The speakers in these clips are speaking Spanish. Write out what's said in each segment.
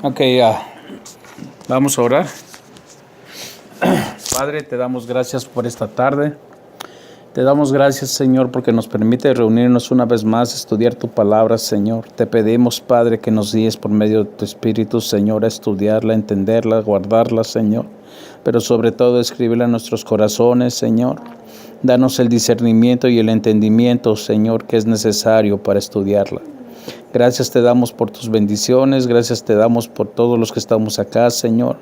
Ok, vamos a orar. Padre, te damos gracias por esta tarde. Te damos gracias, Señor, porque nos permite reunirnos una vez más, estudiar tu palabra, Señor. Te pedimos, Padre, que nos guíes por medio de tu Espíritu, Señor, a estudiarla, entenderla, guardarla, Señor. Pero sobre todo, escribirla en nuestros corazones, Señor. Danos el discernimiento y el entendimiento, Señor, que es necesario para estudiarla. Gracias te damos por tus bendiciones, gracias te damos por todos los que estamos acá, Señor.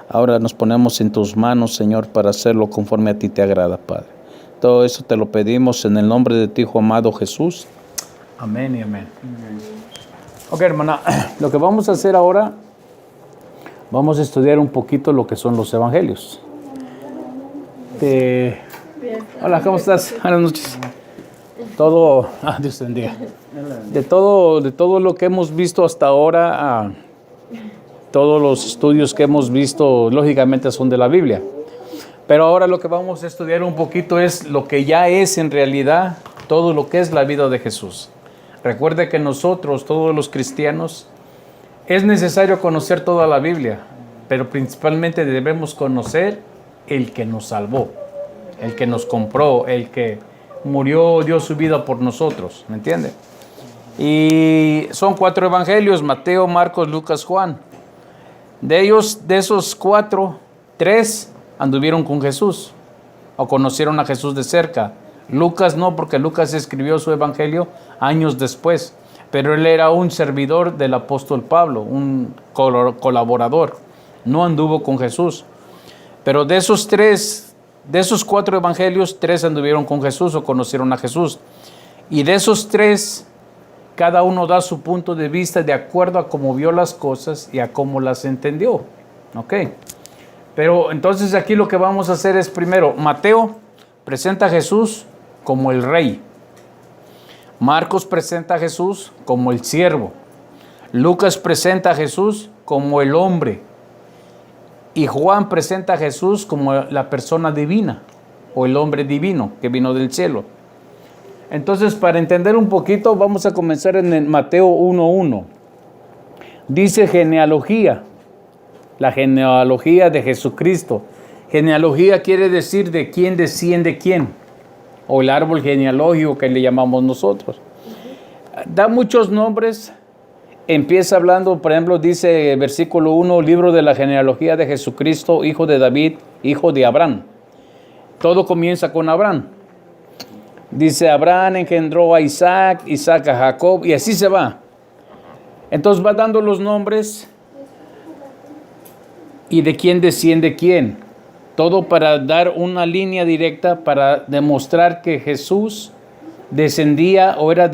Ahora nos ponemos en tus manos, Señor, para hacerlo conforme a ti te agrada, Padre. Todo eso te lo pedimos en el nombre de tu Hijo amado Jesús. Amén y amén. Ok, hermana, lo que vamos a hacer ahora, vamos a estudiar un poquito lo que son los evangelios. Hola, ¿cómo estás? Buenas noches. Dios te bendiga. De todo lo que hemos visto hasta ahora, todos los estudios que hemos visto, lógicamente son de la Biblia. Pero ahora lo que vamos a estudiar un poquito es lo que ya es en realidad todo lo que es la vida de Jesús. Recuerde que nosotros, todos los cristianos, es necesario conocer toda la Biblia, pero principalmente debemos conocer el que nos salvó, el que nos compró, el que murió, dio su vida por nosotros, ¿me entiende? Y son 4 evangelios: Mateo, Marcos, Lucas, Juan. De esos 4, 3 anduvieron con Jesús o conocieron a Jesús de cerca. Lucas no, porque Lucas escribió su evangelio años después, pero él era un servidor del apóstol Pablo, un colaborador. No anduvo con Jesús. Pero de esos 4 evangelios, 3 anduvieron con Jesús o conocieron a Jesús. Y de esos 3, cada uno da su punto de vista de acuerdo a cómo vio las cosas y a cómo las entendió. ¿Ok? Pero entonces aquí lo que vamos a hacer es primero, Mateo presenta a Jesús como el rey. Marcos presenta a Jesús como el siervo. Lucas presenta a Jesús como el hombre. Y Juan presenta a Jesús como la persona divina o el hombre divino que vino del cielo. Entonces, para entender un poquito, vamos a comenzar en el Mateo 1:1. Dice genealogía, la genealogía de Jesucristo. Genealogía quiere decir de quién desciende quién, o el árbol genealógico que le llamamos nosotros. Da muchos nombres. Empieza hablando, por ejemplo, dice versículo 1, libro de la genealogía de Jesucristo, hijo de David, hijo de Abraham. Todo comienza con Abraham. Dice, Abraham engendró a Isaac, Isaac a Jacob, y así se va. Entonces va dando los nombres y de quién desciende quién. Todo para dar una línea directa para demostrar que Jesús descendía o era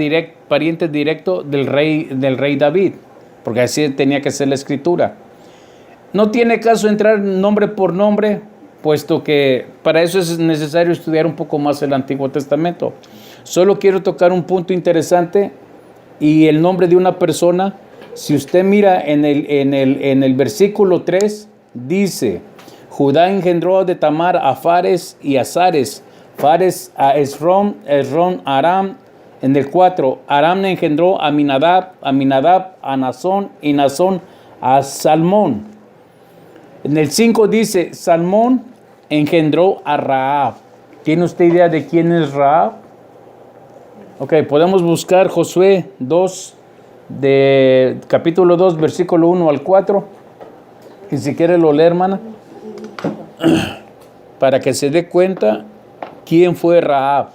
pariente directo del rey David, porque así tenía que ser la escritura. No tiene caso entrar nombre por nombre, puesto que para eso es necesario estudiar un poco más el Antiguo Testamento. Solo quiero tocar un punto interesante y el nombre de una persona. Si usted mira en el versículo 3, dice, Judá engendró de Tamar a Fares y a Zares, Fares a Esrom, Esrom a Aram. En el 4, Aram engendró a Aminadab, Aminadab a Nazón y Nazón a Salmón. En el 5 dice, Salmón engendró a Rahab. ¿Tiene usted idea de quién es Rahab? Ok, podemos buscar Josué 2, capítulo 2, versículo 1 al 4. Y si quiere lo lee, hermana, para que se dé cuenta quién fue Rahab.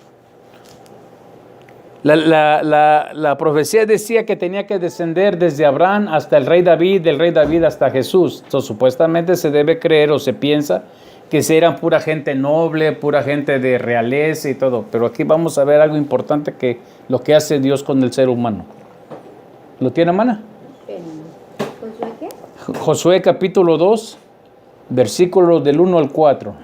La profecía decía que tenía que descender desde Abraham hasta el rey David, del rey David hasta Jesús. Entonces, supuestamente se debe creer o se piensa que eran pura gente noble, pura gente de realeza y todo. Pero aquí vamos a ver algo importante, que lo que hace Dios con el ser humano. ¿Lo tiene, hermana? ¿Josué qué? Josué capítulo 2, versículos del 1 al 4.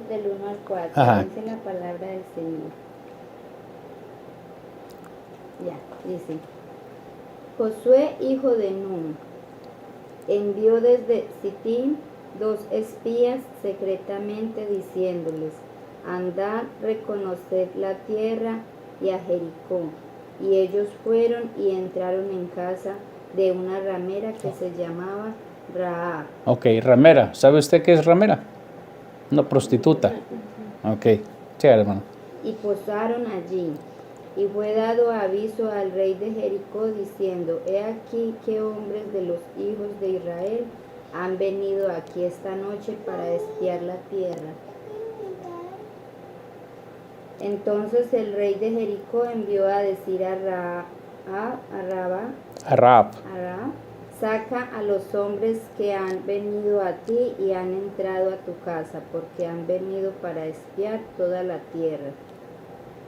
Del 1 al 4, Ajá. dice la palabra del Señor. Ya, dice, Josué, hijo de Nun, envió desde Sittim 2 espías secretamente diciéndoles, andad, reconoced la tierra y a Jericó. Y ellos fueron y entraron en casa de una ramera que se llamaba Rahab. Ok, ramera. ¿Sabe usted qué es ramera? Una prostituta. Ok, sí, hermano. Y posaron allí. Y fue dado aviso al rey de Jericó diciendo, he aquí que hombres de los hijos de Israel han venido aquí esta noche para espiar la tierra. Entonces el rey de Jericó envió a decir a Rahab. Rahab, saca a los hombres que han venido a ti y han entrado a tu casa, porque han venido para espiar toda la tierra.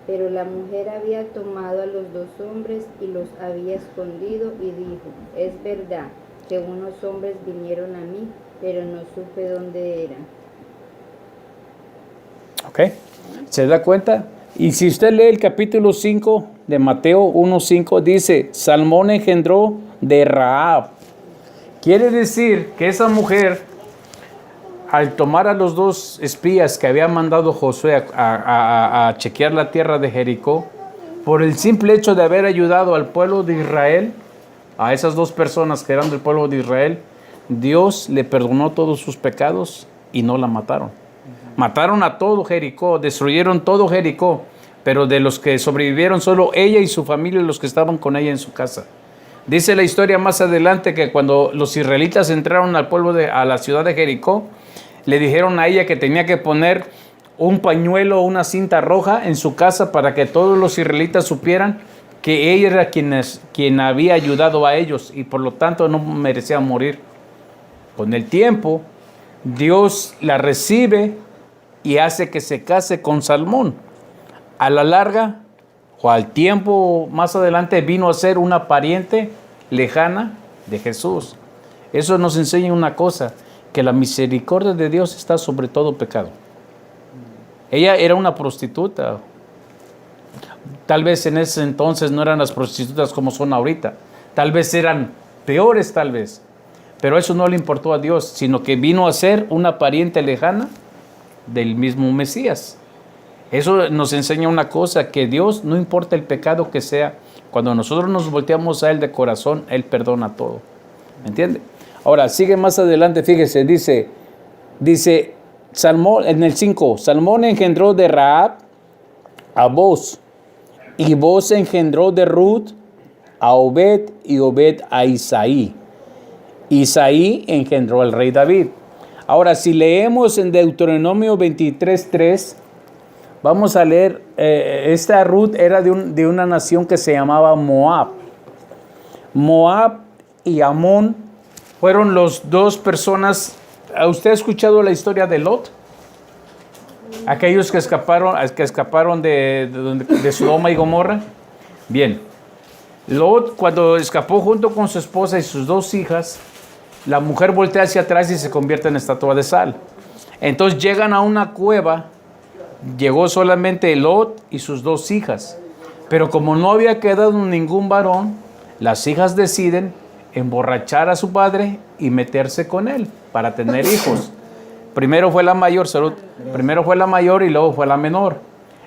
Pero la mujer había tomado a los 2 hombres y los había escondido y dijo, es verdad que unos hombres vinieron a mí, pero no supe dónde eran. Ok, ¿se da cuenta? Y si usted lee el capítulo 5 de Mateo 1:5, dice, Salmón engendró de Rahab. Quiere decir que esa mujer, al tomar a los 2 espías que había mandado Josué a chequear la tierra de Jericó, por el simple hecho de haber ayudado al pueblo de Israel, a esas 2 personas que eran del pueblo de Israel, Dios le perdonó todos sus pecados y no la mataron. Mataron a todo Jericó, destruyeron todo Jericó, pero de los que sobrevivieron solo ella y su familia, los que estaban con ella en su casa. Dice la historia más adelante que cuando los israelitas entraron a la ciudad de Jericó, le dijeron a ella que tenía que poner un pañuelo o una cinta roja en su casa para que todos los israelitas supieran que ella era quien había ayudado a ellos y por lo tanto no merecía morir. Con el tiempo, Dios la recibe y hace que se case con Salmón. A la larga, o al tiempo más adelante, vino a ser una pariente lejana de Jesús. Eso nos enseña una cosa, que la misericordia de Dios está sobre todo pecado. Ella era una prostituta. Tal vez en ese entonces no eran las prostitutas como son ahorita. Tal vez eran peores, tal vez. Pero eso no le importó a Dios, sino que vino a ser una pariente lejana del mismo Mesías. Eso nos enseña una cosa, que Dios, no importa el pecado que sea, cuando nosotros nos volteamos a Él de corazón, Él perdona todo. ¿Me entiende? Ahora, sigue más adelante, fíjese, dice Salmón, en el 5, Salmón engendró de Rahab a Boz, y Boz engendró de Ruth a Obed, y Obed a Isaí. Isaí engendró al rey David. Ahora, si leemos en Deuteronomio 23:3, vamos a leer, esta Ruth era de una nación que se llamaba Moab. Moab y Amón fueron los 2 personas. ¿Usted ha escuchado la historia de Lot? Aquellos que escaparon de Sodoma y Gomorra. Bien, Lot, cuando escapó junto con su esposa y sus 2 hijas, la mujer voltea hacia atrás y se convierte en estatua de sal. Entonces llegan a una cueva. Llegó solamente Lot y sus 2 hijas. Pero como no había quedado ningún varón, las hijas deciden emborrachar a su padre y meterse con él para tener hijos. Primero fue la mayor, primero fue la mayor y luego fue la menor.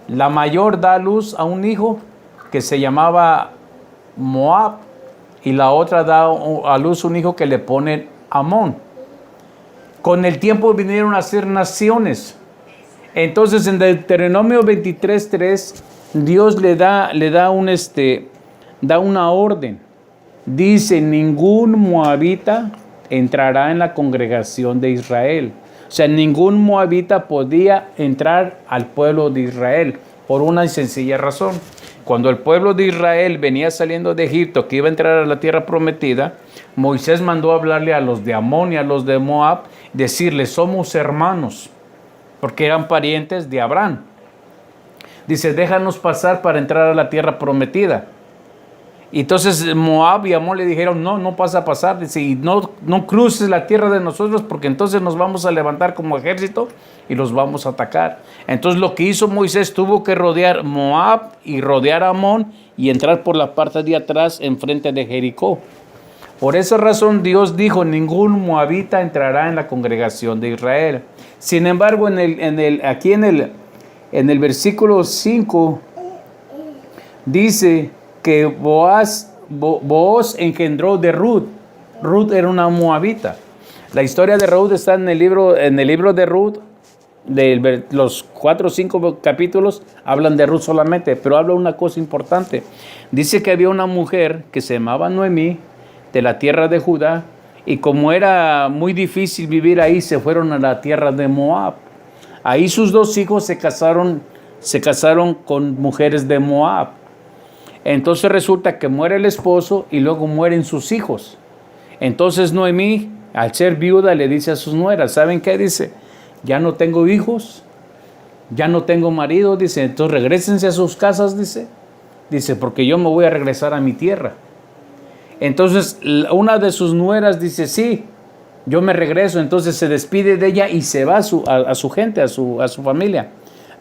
La mayor da a luz a un hijo que se llamaba Moab y la otra da a luz un hijo que le ponen Amón. Con el tiempo vinieron a ser naciones. Entonces en Deuteronomio 23:3 Dios le da una orden. Dice, ningún moabita entrará en la congregación de Israel. O sea, ningún moabita podía entrar al pueblo de Israel por una sencilla razón. Cuando el pueblo de Israel venía saliendo de Egipto, que iba a entrar a la tierra prometida, Moisés mandó hablarle a los de Amón y a los de Moab, decirles, somos hermanos, porque eran parientes de Abraham. Dice, déjanos pasar para entrar a la tierra prometida. Y entonces Moab y Amón le dijeron, no vas a pasar. Dice, y no cruces la tierra de nosotros, porque entonces nos vamos a levantar como ejército y los vamos a atacar. Entonces lo que hizo Moisés, tuvo que rodear Moab y rodear a Amón y entrar por la parte de atrás enfrente de Jericó. Por esa razón Dios dijo, ningún moabita entrará en la congregación de Israel. Sin embargo, aquí en el versículo 5 dice que Booz engendró de Ruth. Ruth era una moabita. La historia de Ruth está en el libro de Ruth. Los 4 o 5 capítulos hablan de Ruth solamente, pero habla una cosa importante. Dice que había una mujer que se llamaba Noemí, de la tierra de Judá, y como era muy difícil vivir ahí, se fueron a la tierra de Moab. Ahí sus 2 hijos se casaron con mujeres de Moab. Entonces resulta que muere el esposo y luego mueren sus hijos. Entonces Noemí, al ser viuda, le dice a sus nueras, ¿saben qué? Dice, ya no tengo hijos, ya no tengo marido, dice, entonces regrésense a sus casas, dice, porque yo me voy a regresar a mi tierra. Entonces una de sus nueras dice, sí, yo me regreso. Entonces se despide de ella y se va a su gente, a su familia.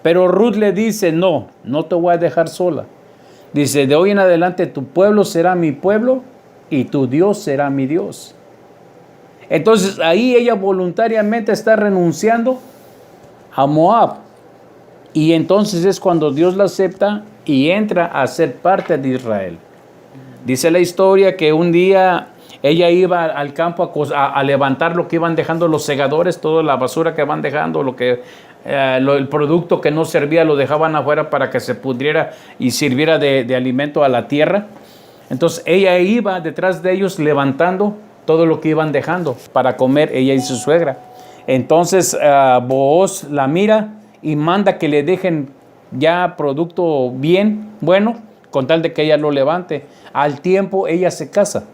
Pero Ruth le dice, no te voy a dejar sola. Dice, de hoy en adelante tu pueblo será mi pueblo y tu Dios será mi Dios. Entonces ahí ella voluntariamente está renunciando a Moab. Y entonces es cuando Dios la acepta y entra a ser parte de Israel. Dice la historia que un día ella iba al campo a levantar lo que iban dejando los segadores, toda la basura que van dejando, el producto que no servía lo dejaban afuera para que se pudriera y sirviera de alimento a la tierra. Entonces ella iba detrás de ellos levantando todo lo que iban dejando para comer ella y su suegra. Entonces Booz la mira y manda que le dejen ya producto bien, bueno, con tal de que ella lo levante. Al tiempo ella se casa.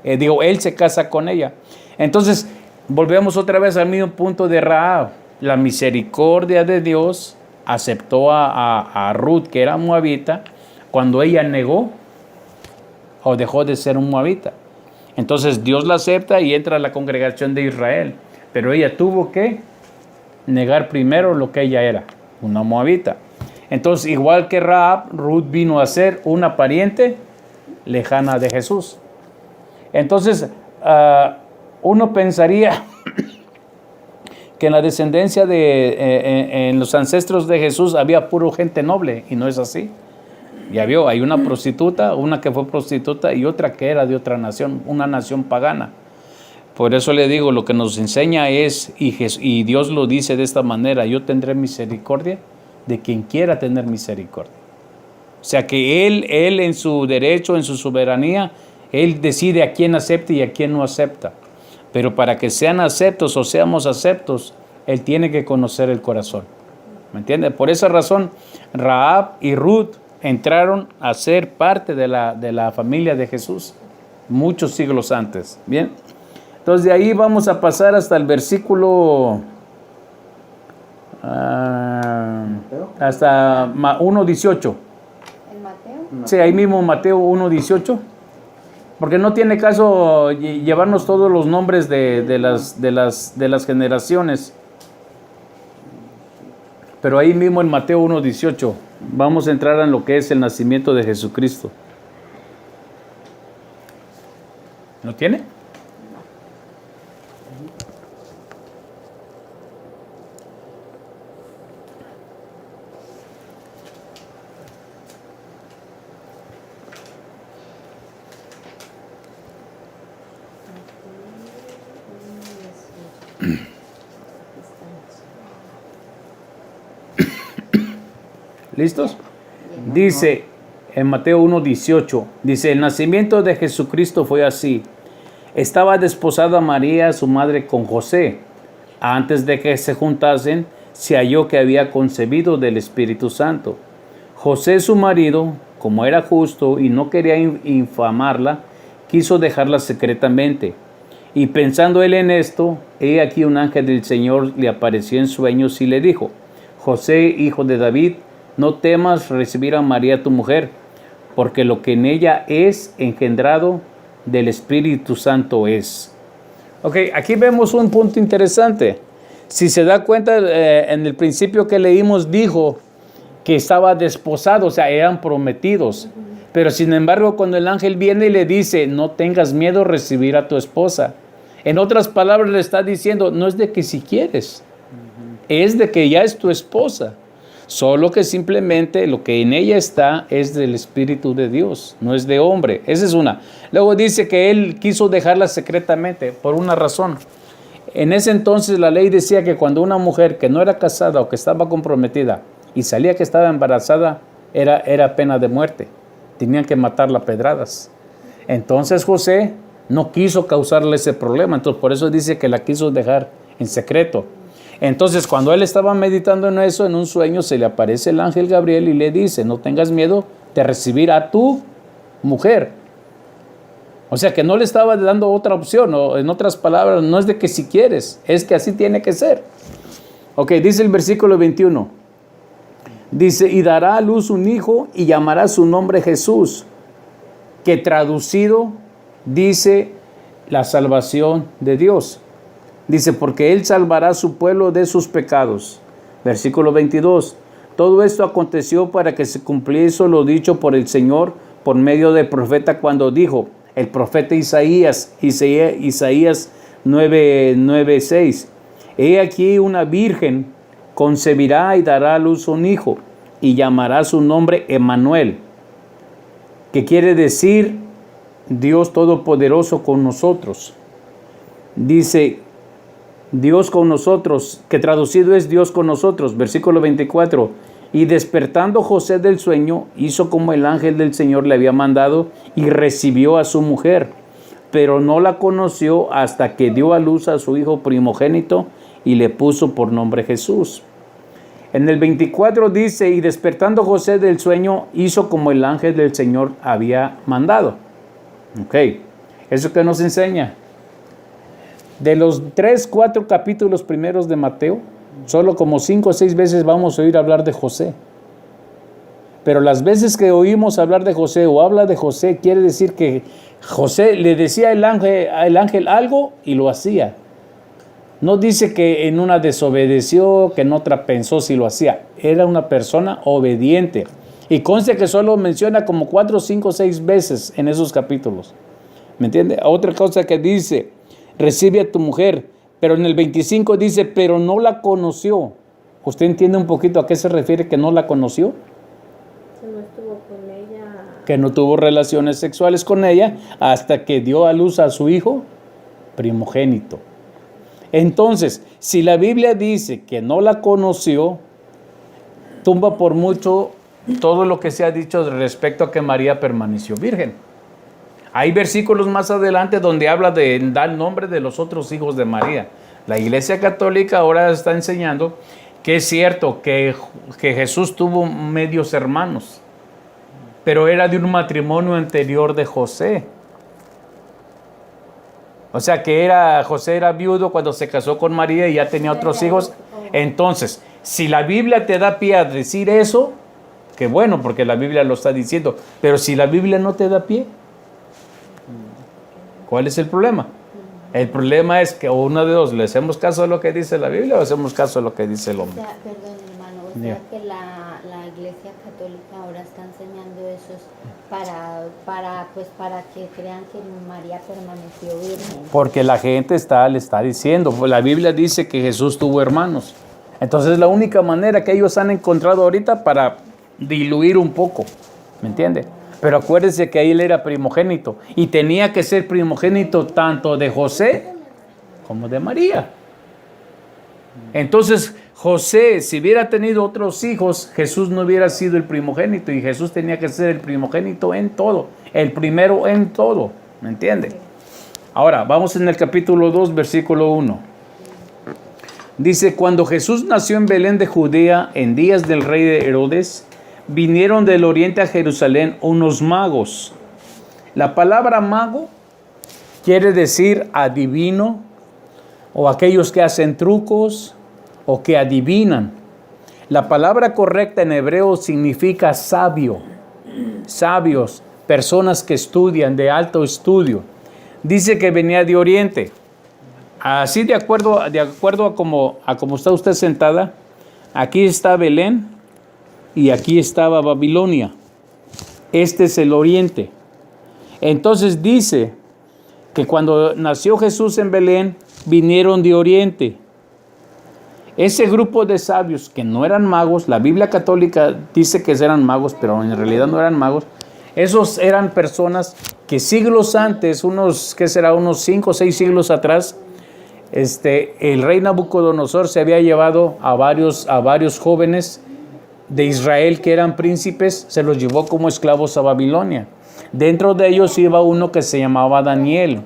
Él se casa con ella. Entonces volvemos otra vez al mismo punto de Rahab. La misericordia de Dios aceptó a Ruth, que era moabita, cuando ella negó o dejó de ser un moabita. Entonces Dios la acepta y entra a la congregación de Israel. Pero ella tuvo que negar primero lo que ella era, una moabita. Entonces, igual que Rahab, Ruth vino a ser una pariente lejana de Jesús. Entonces, uno pensaría que en la descendencia en los ancestros de Jesús había puro gente noble, y no es así. Ya vio, hay una prostituta, una que fue prostituta y otra que era de otra nación, una nación pagana. Por eso le digo, lo que nos enseña es, y Dios lo dice de esta manera, yo tendré misericordia de quien quiera tener misericordia. O sea que Él en su derecho, en su soberanía, Él decide a quién acepta y a quién no acepta. Pero para que sean aceptos o seamos aceptos, Él tiene que conocer el corazón. ¿Me entiende? Por esa razón, Rahab y Ruth entraron a ser parte de la familia de Jesús muchos siglos antes. Bien, entonces de ahí vamos a pasar hasta el versículo hasta 1:18. ¿En Mateo? Sí, ahí mismo Mateo 1:18. Porque no tiene caso llevarnos todos los nombres de las generaciones. Pero ahí mismo en Mateo 1:18 vamos a entrar en lo que es el nacimiento de Jesucristo. ¿No tiene? ¿Listos? Dice en Mateo 1:18, dice, el nacimiento de Jesucristo fue así. Estaba desposada María, su madre, con José. Antes de que se juntasen, se halló que había concebido del Espíritu Santo. José, su marido, como era justo y no quería infamarla, quiso dejarla secretamente. Y pensando él en esto, he aquí un ángel del Señor le apareció en sueños y le dijo, José, hijo de David, no temas recibir a María tu mujer, porque lo que en ella es engendrado del Espíritu Santo es. Ok, aquí vemos un punto interesante. Si se da cuenta, en el principio que leímos dijo que estaba desposado, o sea, eran prometidos. Pero sin embargo, cuando el ángel viene y le dice, no tengas miedo de recibir a tu esposa. En otras palabras, le está diciendo, no es de que si quieres, es de que ya es tu esposa. Solo que simplemente lo que en ella está es del Espíritu de Dios, no es de hombre. Esa es una. Luego dice que él quiso dejarla secretamente por una razón. En ese entonces la ley decía que cuando una mujer que no era casada o que estaba comprometida y salía que estaba embarazada, era pena de muerte. Tenían que matarla a pedradas. Entonces José no quiso causarle ese problema. Entonces por eso dice que la quiso dejar en secreto. Entonces cuando él estaba meditando en eso, en un sueño se le aparece el ángel Gabriel y le dice, no tengas miedo de recibir a tu mujer. O sea que no le estaba dando otra opción, o en otras palabras, no es de que si quieres, es que así tiene que ser. Ok, dice el versículo 21. Dice, y dará a luz un hijo y llamará su nombre Jesús, que traducido dice la salvación de Dios. Dice, porque él salvará a su pueblo de sus pecados. Versículo 22. Todo esto aconteció para que se cumpliese lo dicho por el Señor por medio del profeta cuando dijo, el profeta Isaías 9:6. He aquí una virgen concebirá y dará a luz un hijo y llamará su nombre Emmanuel, que quiere decir Dios Todopoderoso con nosotros. Dice, Dios con nosotros, que traducido es Dios con nosotros. Versículo 24. Y despertando José del sueño, hizo como el ángel del Señor le había mandado y recibió a su mujer, pero no la conoció hasta que dio a luz a su hijo primogénito y le puso por nombre Jesús. En el 24 dice, y despertando José del sueño, hizo como el ángel del Señor había mandado. Ok, ¿eso qué nos enseña? De los 3-4 capítulos primeros de Mateo, solo como 5 o 6 veces vamos a oír hablar de José. Pero las veces que oímos hablar de José o habla de José, quiere decir que José le decía al ángel algo y lo hacía. No dice que en una desobedeció, que en otra pensó si lo hacía. Era una persona obediente. Y conste que solo menciona como 4, 5, 6 veces en esos capítulos. ¿Me entiende? Otra cosa que dice, recibe a tu mujer, pero en el 25 dice, pero no la conoció. ¿Usted entiende un poquito a qué se refiere que no la conoció? Que no estuvo con ella. Que no tuvo relaciones sexuales con ella hasta que dio a luz a su hijo primogénito. Entonces, si la Biblia dice que no la conoció, tumba por mucho todo lo que se ha dicho respecto a que María permaneció virgen. Hay versículos más adelante donde habla de dar nombre de los otros hijos de María. La Iglesia Católica ahora está enseñando que es cierto que Jesús tuvo medios hermanos, pero era de un matrimonio anterior de José. O sea que José era viudo cuando se casó con María y ya tenía otros hijos. Entonces, si la Biblia te da pie a decir eso, qué bueno, porque la Biblia lo está diciendo. Pero si la Biblia no te da pie, ¿cuál es el problema? El problema es que uno de dos, ¿le hacemos caso a lo que dice la Biblia o hacemos caso a lo que dice el hombre? O sea, perdón, hermano, o sea que la Iglesia Católica ahora está enseñando eso para que crean que María permaneció virgen. Porque la gente le está diciendo, pues la Biblia dice que Jesús tuvo hermanos. Entonces es la única manera que ellos han encontrado ahorita para diluir un poco, ¿me entiende? Pero acuérdense que él era primogénito y tenía que ser primogénito tanto de José como de María. Entonces José, si hubiera tenido otros hijos, Jesús no hubiera sido el primogénito y Jesús tenía que ser el primogénito en todo, el primero en todo, ¿me entiende? Ahora, vamos en el capítulo 2, versículo 1. Dice, cuando Jesús nació en Belén de Judea, en días del rey de Herodes, vinieron del oriente a Jerusalén unos magos. La palabra mago quiere decir adivino, o aquellos que hacen trucos, o que adivinan. La palabra correcta en hebreo significa sabio, sabios, personas que estudian, de alto estudio. Dice que venía de oriente. Así de acuerdo a como está usted sentada, aquí está Belén y aquí estaba Babilonia. Este es el oriente. Entonces dice que cuando nació Jesús en Belén, vinieron de oriente. Ese grupo de sabios que no eran magos, la Biblia católica dice que eran magos, pero en realidad no eran magos. Esos eran personas que siglos antes, unos 5 o 6 siglos atrás, el rey Nabucodonosor se había llevado a varios jóvenes de Israel que eran príncipes, se los llevó como esclavos a Babilonia. Dentro de ellos iba uno que se llamaba Daniel.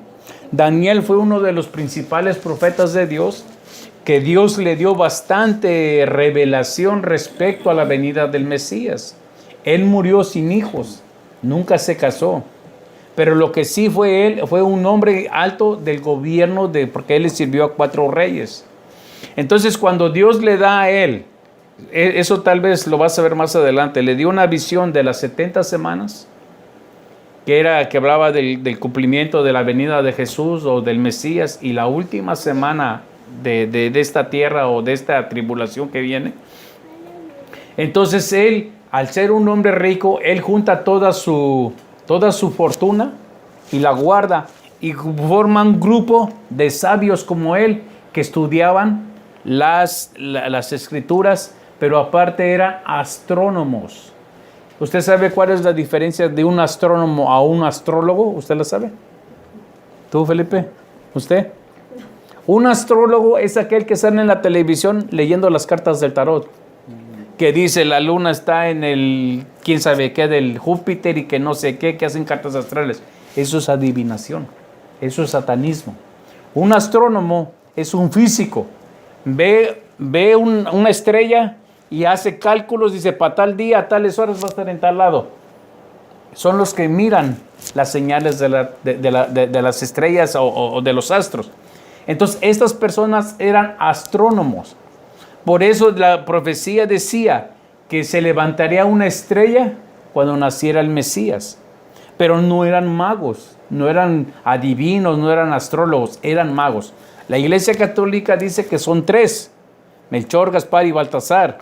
Daniel fue uno de los principales profetas de Dios, que Dios le dio bastante revelación respecto a la venida del Mesías. Él murió sin hijos, nunca se casó. Pero lo que sí fue él, fue un hombre alto del gobierno, porque él le sirvió a 4 reyes. Entonces cuando Dios le da a él, eso tal vez lo vas a ver más adelante, le dio una visión de las 70 semanas, que hablaba del cumplimiento de la venida de Jesús o del Mesías, y la última semana de esta tierra o de esta tribulación que viene. Entonces él, al ser un hombre rico, él junta toda su fortuna y la guarda, y forma un grupo de sabios como él que estudiaban las escrituras, pero aparte eran astrónomos. ¿Usted sabe cuál es la diferencia de un astrónomo a un astrólogo? ¿Usted la sabe? ¿Tú, Felipe? ¿Usted? Un astrólogo es aquel que sale en la televisión leyendo las cartas del tarot, que dice la luna está en el quién sabe qué del Júpiter y que no sé qué, que hacen cartas astrales. Eso es adivinación, eso es satanismo. Un astrónomo es un físico, ve una estrella y hace cálculos, dice para tal día, a tales horas va a estar en tal lado. Son los que miran las señales de las estrellas o de los astros. Entonces estas personas eran astrónomos. Por eso la profecía decía que se levantaría una estrella cuando naciera el Mesías. Pero no eran magos, no eran adivinos, no eran astrólogos, eran magos. La Iglesia Católica dice que son 3, Melchor, Gaspar y Baltasar.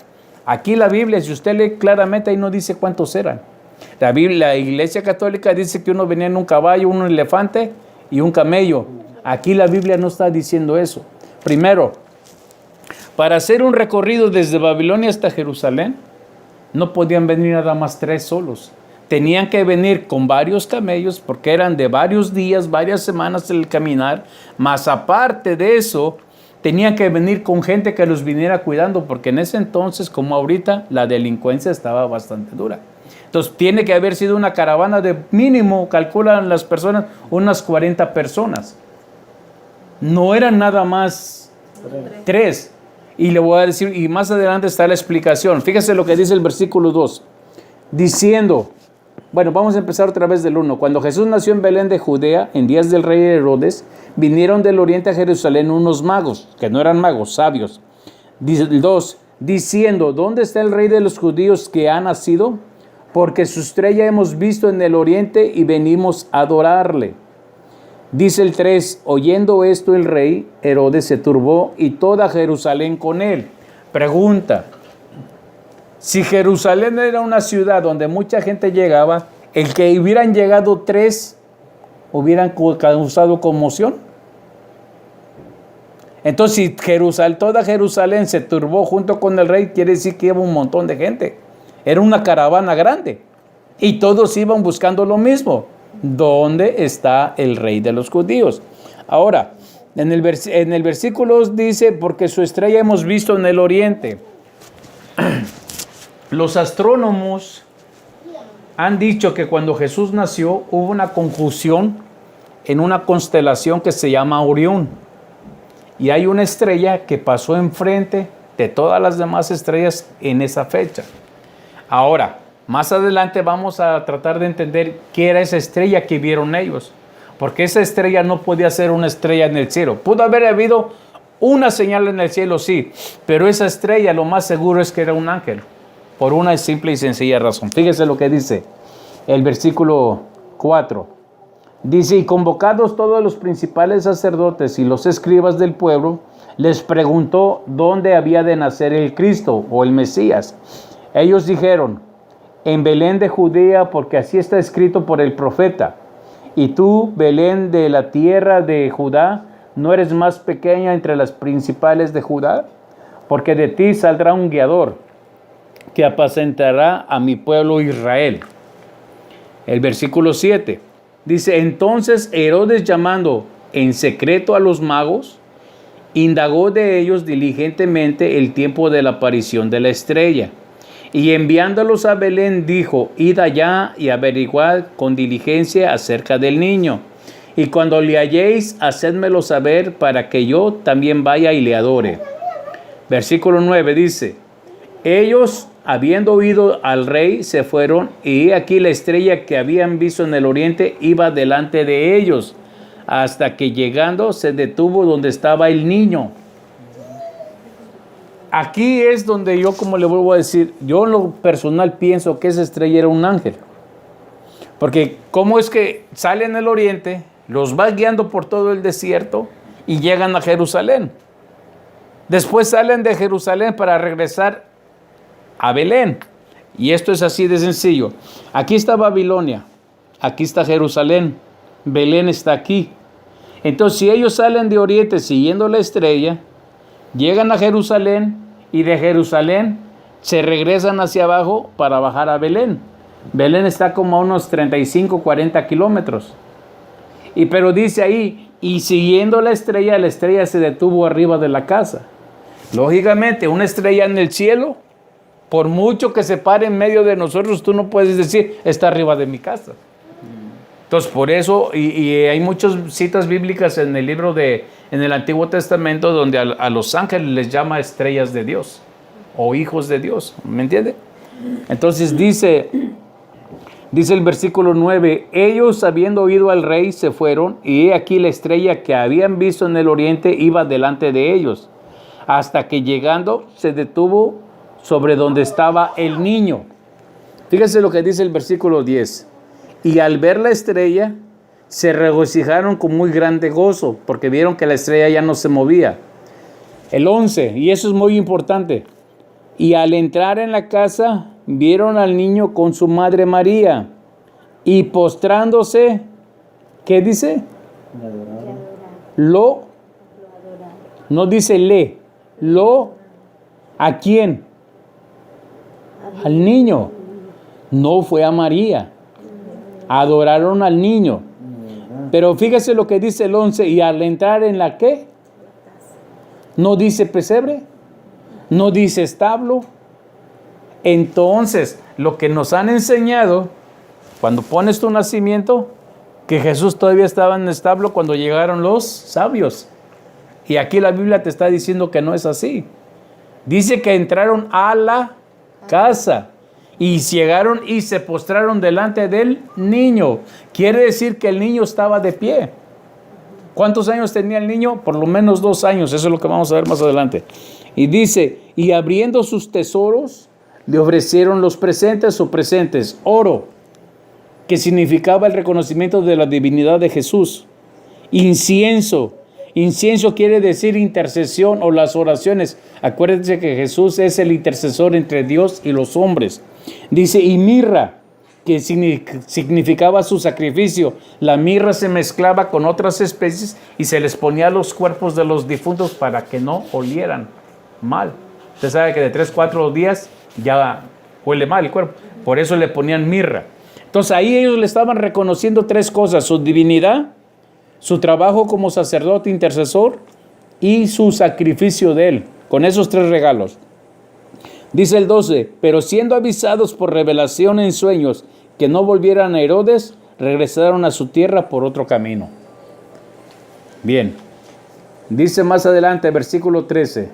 Aquí la Biblia, si usted lee claramente, ahí no dice cuántos eran. La Iglesia Católica dice que uno venía en un caballo, un elefante y un camello. Aquí la Biblia no está diciendo eso. Primero, para hacer un recorrido desde Babilonia hasta Jerusalén, no podían venir nada más 3 solos. Tenían que venir con varios camellos porque eran de varios días, varias semanas el caminar. Más aparte de eso, tenían que venir con gente que los viniera cuidando, porque en ese entonces, como ahorita, la delincuencia estaba bastante dura. Entonces, tiene que haber sido una caravana de mínimo, calculan las personas, unas 40 personas. No eran nada más 3. Y le voy a decir, y más adelante está la explicación. Fíjese lo que dice el versículo 2. Diciendo, bueno, vamos a empezar otra vez del 1. Cuando Jesús nació en Belén de Judea, en días del rey Herodes, vinieron del oriente a Jerusalén unos magos, que no eran magos, sabios. 2. Diciendo, ¿dónde está el rey de los judíos que ha nacido? Porque su estrella hemos visto en el oriente y venimos a adorarle. Dice el 3, oyendo esto el rey Herodes se turbó y toda Jerusalén con él. Pregunta, si Jerusalén era una ciudad donde mucha gente llegaba, el que hubieran llegado 3 hubieran causado conmoción. Entonces, si toda Jerusalén se turbó junto con el rey, quiere decir que iba un montón de gente. Era una caravana grande y todos iban buscando lo mismo. ¿Dónde está el rey de los judíos? Ahora, en el versículo dice, porque su estrella hemos visto en el oriente. Los astrónomos han dicho que cuando Jesús nació hubo una conjunción en una constelación que se llama Orión. Y hay una estrella que pasó enfrente de todas las demás estrellas en esa fecha. Ahora, más adelante vamos a tratar de entender qué era esa estrella que vieron ellos. Porque esa estrella no podía ser una estrella en el cielo. Pudo haber habido una señal en el cielo, sí. Pero esa estrella lo más seguro es que era un ángel. Por una simple y sencilla razón. Fíjese lo que dice el versículo 4. Dice, y convocados todos los principales sacerdotes y los escribas del pueblo, les preguntó dónde había de nacer el Cristo o el Mesías. Ellos dijeron, en Belén de Judea, porque así está escrito por el profeta. Y tú, Belén de la tierra de Judá, ¿no eres más pequeña entre las principales de Judá? Porque de ti saldrá un guiador que apacentará a mi pueblo Israel. El versículo 7 dice, entonces Herodes, llamando en secreto a los magos, indagó de ellos diligentemente el tiempo de la aparición de la estrella. Y enviándolos a Belén, dijo, id allá y averiguad con diligencia acerca del niño. Y cuando le halléis, hacedmelo saber para que yo también vaya y le adore. Versículo 9 dice, ellos, habiendo oído al rey, se fueron, y he aquí la estrella que habían visto en el oriente iba delante de ellos, hasta que llegando se detuvo donde estaba el niño. Aquí es donde yo, como le vuelvo a decir, yo en lo personal pienso que esa estrella era un ángel. Porque cómo es que salen del oriente, los va guiando por todo el desierto y llegan a Jerusalén. Después salen de Jerusalén para regresar a Belén. Y esto es así de sencillo. Aquí está Babilonia, aquí está Jerusalén, Belén está aquí. Entonces, si ellos salen de oriente siguiendo la estrella, llegan a Jerusalén y de Jerusalén se regresan hacia abajo para bajar a Belén. Belén está como a unos 35, 40 kilómetros. Pero dice ahí, y siguiendo la estrella se detuvo arriba de la casa. Lógicamente, una estrella en el cielo, por mucho que se pare en medio de nosotros, tú no puedes decir, está arriba de mi casa. Entonces, por eso, y hay muchas citas bíblicas en el libro en el Antiguo Testamento, donde a los ángeles les llama estrellas de Dios, o hijos de Dios, ¿me entiende? Entonces dice el versículo 9, ellos habiendo oído al rey se fueron, y he aquí la estrella que habían visto en el oriente iba delante de ellos, hasta que llegando se detuvo sobre donde estaba el niño. Fíjense lo que dice el versículo 10. Y al ver la estrella, se regocijaron con muy grande gozo, porque vieron que la estrella ya no se movía. El 11, y eso es muy importante. Y al entrar en la casa, vieron al niño con su madre María, y postrándose, ¿qué dice? No dice ¿a quién? Al niño. No fue a María. Adoraron al niño. Pero fíjese lo que dice el 11. Y al entrar en la ¿qué? No dice pesebre. No dice establo. Entonces, lo que nos han enseñado, cuando pones tu nacimiento, que Jesús todavía estaba en el establo cuando llegaron los sabios. Y aquí la Biblia te está diciendo que no es así. Dice que entraron a la casa y llegaron y se postraron delante del niño. Quiere decir que el niño estaba de pie. ¿Cuántos años tenía el niño? Por lo menos 2 años. Eso es lo que vamos a ver más adelante. Y dice, y abriendo sus tesoros, le ofrecieron los presentes o presentes. Oro, que significaba el reconocimiento de la divinidad de Jesús. Incienso. Incienso quiere decir intercesión o las oraciones. Acuérdense que Jesús es el intercesor entre Dios y los hombres. Dice, y mirra, que significaba su sacrificio. La mirra se mezclaba con otras especies y se les ponía a los cuerpos de los difuntos para que no olieran mal. Usted sabe que de 3-4 días ya huele mal el cuerpo. Por eso le ponían mirra. Entonces ahí ellos le estaban reconociendo 3 cosas: su divinidad, su trabajo como sacerdote intercesor y su sacrificio de él, con esos 3 regalos. Dice el 12, pero siendo avisados por revelación en sueños que no volvieran a Herodes, regresaron a su tierra por otro camino. Bien, dice más adelante, versículo 13,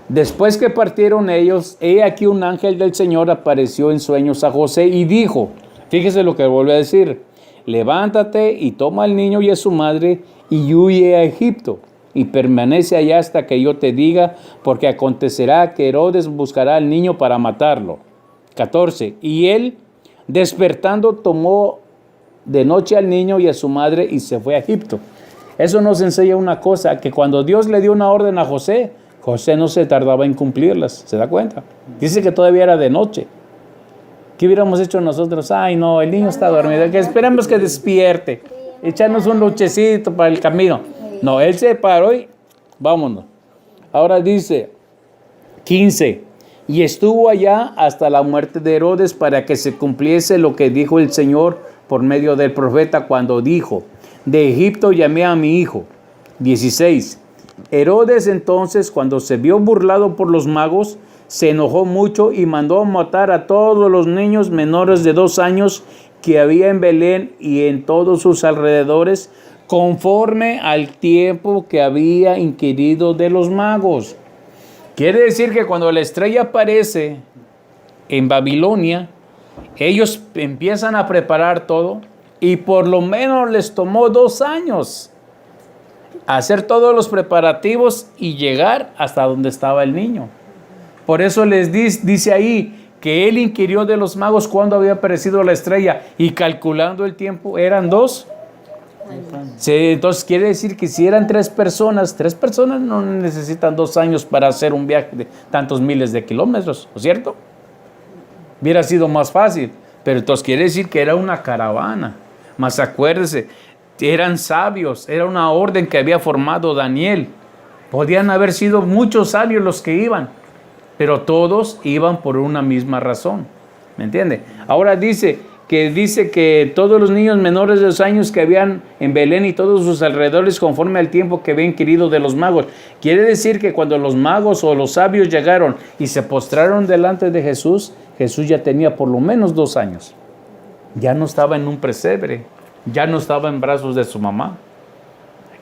después que partieron ellos, he aquí un ángel del Señor apareció en sueños a José y dijo, fíjese lo que vuelve a decir, levántate y toma al niño y a su madre y huye a Egipto y permanece allá hasta que yo te diga, porque acontecerá que Herodes buscará al niño para matarlo. 14. Y él, despertando, tomó de noche al niño y a su madre y se fue a Egipto. Eso nos enseña una cosa, que cuando Dios le dio una orden a José, José no se tardaba en cumplirlas. ¿Se da cuenta? Dice que todavía era de noche, ¿Qué hubiéramos hecho nosotros? Ay, no, el niño está dormido, que esperemos que despierte, echarnos un luchecito para el camino. No, él se paró y vámonos. Ahora dice 15, y estuvo allá hasta la muerte de Herodes para que se cumpliese lo que dijo el Señor por medio del profeta cuando dijo, de Egipto llamé a mi hijo. 16, Herodes entonces, cuando se vio burlado por los magos, se enojó mucho y mandó matar a todos los niños menores de 2 años que había en Belén y en todos sus alrededores, conforme al tiempo que había inquirido de los magos. Quiere decir que cuando la estrella aparece en Babilonia, ellos empiezan a preparar todo y por lo menos les tomó 2 años hacer todos los preparativos y llegar hasta donde estaba el niño. Por eso les dice ahí que él inquirió de los magos cuando había aparecido la estrella y calculando el tiempo eran 2 años. Sí, entonces quiere decir que si eran 3 personas no necesitan 2 años para hacer un viaje de tantos miles de kilómetros, ¿no es cierto? Hubiera sido más fácil, pero entonces quiere decir que era una caravana. Más acuérdese, eran sabios, era una orden que había formado Daniel. Podían haber sido muchos sabios los que iban, pero todos iban por una misma razón. ¿Me entiende? Ahora dice que todos los niños menores de 2 años que habían en Belén y todos sus alrededores conforme al tiempo que habían querido de los magos. Quiere decir que cuando los magos o los sabios llegaron y se postraron delante de Jesús, Jesús ya tenía por lo menos 2 años. Ya no estaba en un pesebre, ya no estaba en brazos de su mamá.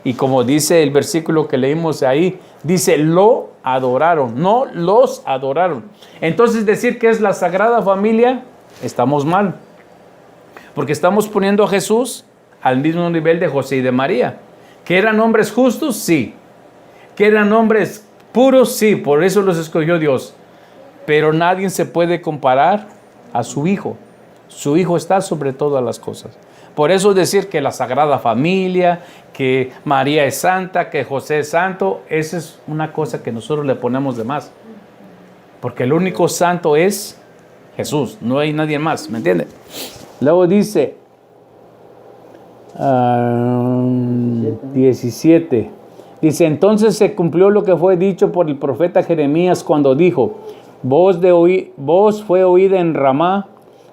Y como dice el versículo que leímos ahí, dice, lo adoraron, no los adoraron. Entonces decir que es la Sagrada Familia, estamos mal. Porque estamos poniendo a Jesús al mismo nivel de José y de María. ¿Que eran hombres justos? Sí. ¿Que eran hombres puros? Sí, por eso los escogió Dios. Pero nadie se puede comparar a su Hijo. Su Hijo está sobre todas las cosas. Por eso decir que la Sagrada Familia, que María es santa, que José es santo, esa es una cosa que nosotros le ponemos de más. Porque el único santo es Jesús, no hay nadie más, ¿me entiende? Luego dice 17. Dice, entonces se cumplió lo que fue dicho por el profeta Jeremías cuando dijo, voz fue oída en Ramá,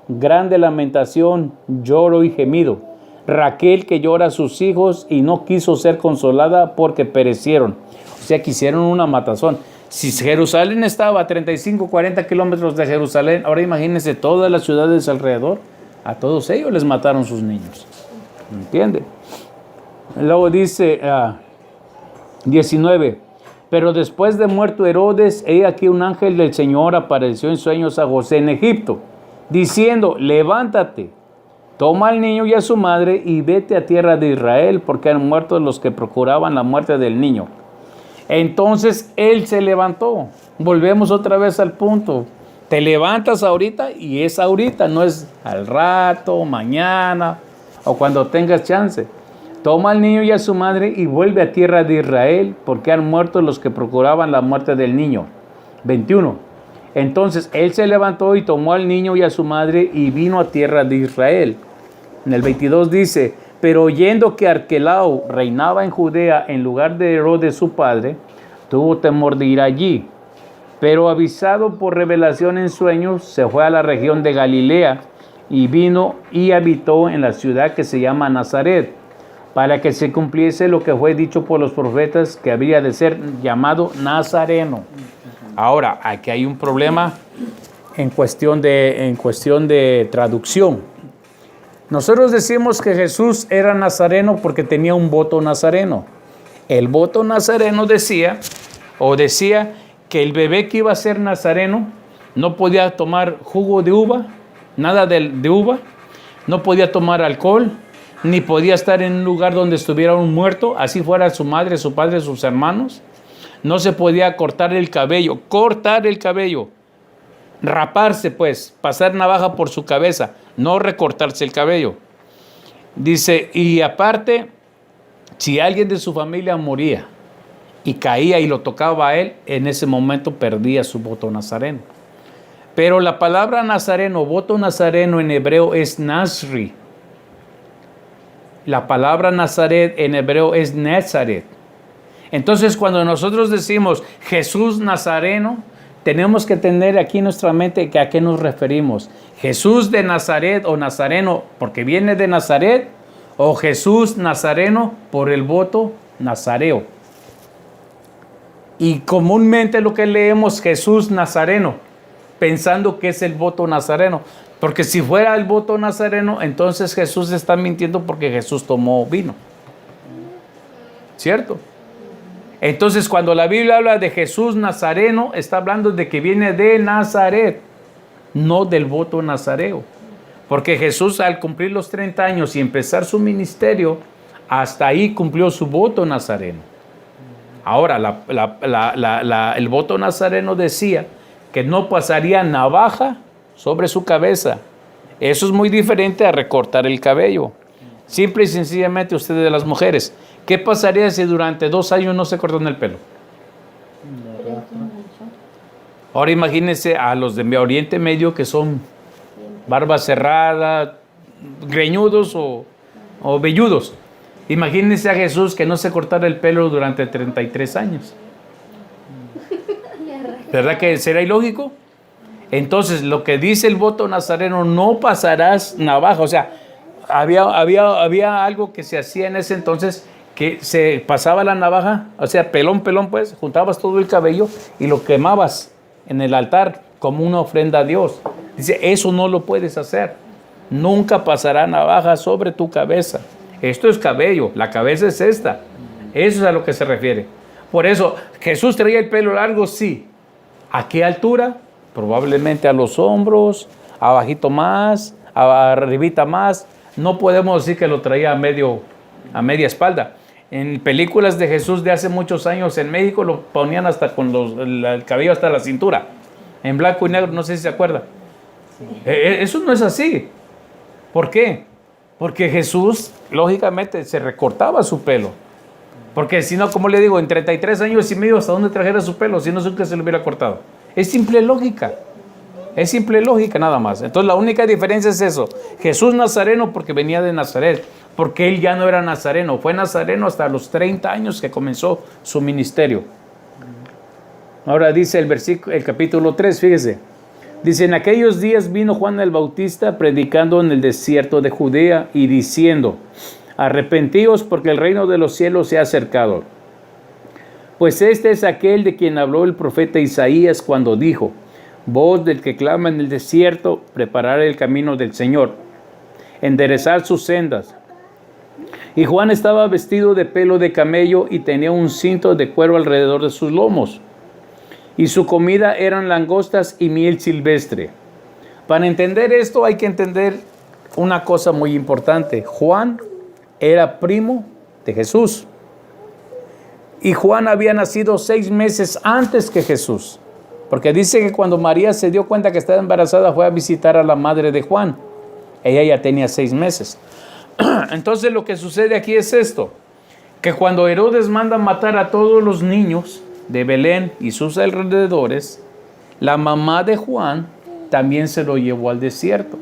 grande lamentación, lloro y gemido. Raquel que llora a sus hijos y no quiso ser consolada porque perecieron. O sea, que hicieron una matazón. Si Jerusalén estaba a 35, 40 kilómetros de Jerusalén, ahora imagínense todas las ciudades alrededor. A todos ellos les mataron sus niños. ¿Entiende? Luego dice 19. Pero después de muerto Herodes, he aquí un ángel del Señor apareció en sueños a José en Egipto, diciendo, levántate, toma al niño y a su madre y vete a tierra de Israel, porque han muerto los que procuraban la muerte del niño. Entonces él se levantó. Volvemos otra vez al punto. Te levantas ahorita y es ahorita, no es al rato, mañana o cuando tengas chance. Toma al niño y a su madre y vuelve a tierra de Israel, porque han muerto los que procuraban la muerte del niño. 21. Entonces él se levantó y tomó al niño y a su madre y vino a tierra de Israel. En el 22 dice, pero oyendo que Arquelao reinaba en Judea en lugar de Herodes su padre, tuvo temor de ir allí. Pero avisado por revelación en sueños, se fue a la región de Galilea y vino y habitó en la ciudad que se llama Nazaret, para que se cumpliese lo que fue dicho por los profetas, que habría de ser llamado Nazareno. Ahora, aquí hay un problema en cuestión de traducción. Nosotros decimos que Jesús era nazareno porque tenía un voto nazareno. El voto nazareno decía que el bebé que iba a ser nazareno no podía tomar jugo de uva, nada de uva, no podía tomar alcohol, ni podía estar en un lugar donde estuviera un muerto, así fuera su madre, su padre, sus hermanos. No se podía cortar el cabello, raparse pues, pasar navaja por su cabeza, no recortarse el cabello. Dice, y aparte, si alguien de su familia moría y caía y lo tocaba a él, en ese momento perdía su voto nazareno. Pero la palabra nazareno, voto nazareno en hebreo es Nazri. La palabra Nazaret en hebreo es Nazaret. Entonces, cuando nosotros decimos Jesús Nazareno, tenemos que tener aquí en nuestra mente que a qué nos referimos. Jesús de Nazaret o Nazareno porque viene de Nazaret, o Jesús Nazareno por el voto nazareo. Y comúnmente lo que leemos Jesús Nazareno, pensando que es el voto nazareno. Porque si fuera el voto nazareno, entonces Jesús está mintiendo porque Jesús tomó vino. ¿Cierto? Entonces, cuando la Biblia habla de Jesús Nazareno, está hablando de que viene de Nazaret, no del voto nazareo. Porque Jesús, al cumplir los 30 años y empezar su ministerio, hasta ahí cumplió su voto nazareno. Ahora, el voto nazareno decía que no pasaría navaja sobre su cabeza. Eso es muy diferente a recortar el cabello. Simple y sencillamente, ustedes de las mujeres, ¿qué pasaría si durante 2 años no se cortan el pelo? Ahora imagínense a los de Oriente Medio que son barba cerrada, greñudos o velludos. Imagínense a Jesús que no se cortara el pelo durante 33 años. ¿Verdad que será ilógico? Entonces, lo que dice el voto nazareno, no pasarás navaja. O sea, había algo que se hacía en ese entonces, que se pasaba la navaja, o sea, pelón, pues, juntabas todo el cabello y lo quemabas en el altar como una ofrenda a Dios. Dice, eso no lo puedes hacer. Nunca pasará navaja sobre tu cabeza. Esto es cabello, la cabeza es esta. Eso es a lo que se refiere. Por eso, Jesús traía el pelo largo, sí. ¿A qué altura? Probablemente a los hombros, abajito más, arribita más. No podemos decir que lo traía a media espalda. En películas de Jesús de hace muchos años en México lo ponían hasta con el cabello hasta la cintura. En blanco y negro, no sé si se acuerda. Eso no es así. ¿Por qué? Porque Jesús, lógicamente, se recortaba su pelo. Porque si no, como le digo, en 33 años y medio, ¿hasta dónde trajera su pelo? Si no, nunca se lo hubiera cortado. Es simple lógica. Es simple lógica nada más. Entonces la única diferencia es eso. Jesús Nazareno porque venía de Nazaret. Porque él ya no era nazareno. Fue nazareno hasta los 30 años que comenzó su ministerio. Ahora dice el capítulo 3, fíjese. Dice, en aquellos días vino Juan el Bautista predicando en el desierto de Judea y diciendo, arrepentíos porque el reino de los cielos se ha acercado. Pues este es aquel de quien habló el profeta Isaías cuando dijo, voz del que clama en el desierto, preparar el camino del Señor, enderezar sus sendas. Y Juan estaba vestido de pelo de camello y tenía un cinto de cuero alrededor de sus lomos. Y su comida eran langostas y miel silvestre. Para entender esto hay que entender una cosa muy importante. Juan era primo de Jesús. Y Juan había nacido 6 meses antes que Jesús. Porque dice que cuando María se dio cuenta que estaba embarazada, fue a visitar a la madre de Juan. Ella ya tenía 6 meses. Entonces lo que sucede aquí es esto. Que cuando Herodes manda matar a todos los niños de Belén y sus alrededores, la mamá de Juan también se lo llevó al desierto.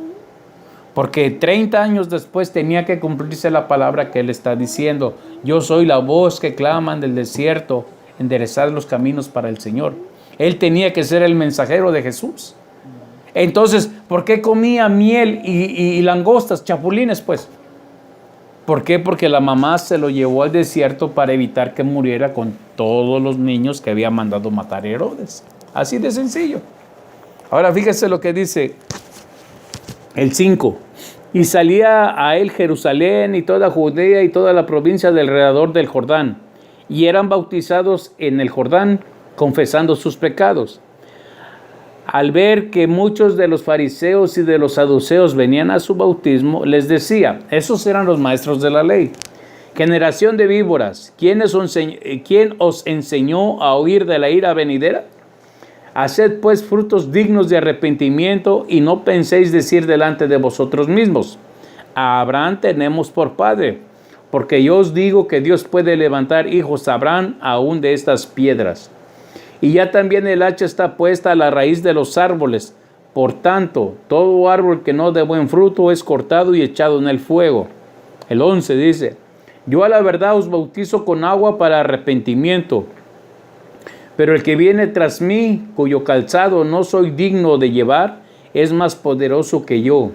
Porque 30 años después tenía que cumplirse la palabra que él está diciendo. Yo soy la voz que claman del desierto, enderezar los caminos para el Señor. Él tenía que ser el mensajero de Jesús. Entonces, ¿por qué comía miel y langostas, chapulines, pues? ¿Por qué? Porque la mamá se lo llevó al desierto para evitar que muriera con todos los niños que había mandado matar a Herodes. Así de sencillo. Ahora fíjese lo que dice el 5. Y salía a él Jerusalén y toda Judea y toda la provincia de alrededor del Jordán. Y eran bautizados en el Jordán, confesando sus pecados. Al ver que muchos de los fariseos y de los saduceos venían a su bautismo, les decía, esos eran los maestros de la ley, generación de víboras, ¿quién os enseñó a huir de la ira venidera? Haced pues frutos dignos de arrepentimiento y no penséis decir delante de vosotros mismos, a Abraham tenemos por padre, porque yo os digo que Dios puede levantar hijos a Abraham aún de estas piedras. Y ya también el hacha está puesta a la raíz de los árboles. Por tanto, todo árbol que no dé buen fruto es cortado y echado en el fuego. El 11 dice, yo a la verdad os bautizo con agua para arrepentimiento, pero el que viene tras mí, cuyo calzado no soy digno de llevar, es más poderoso que yo.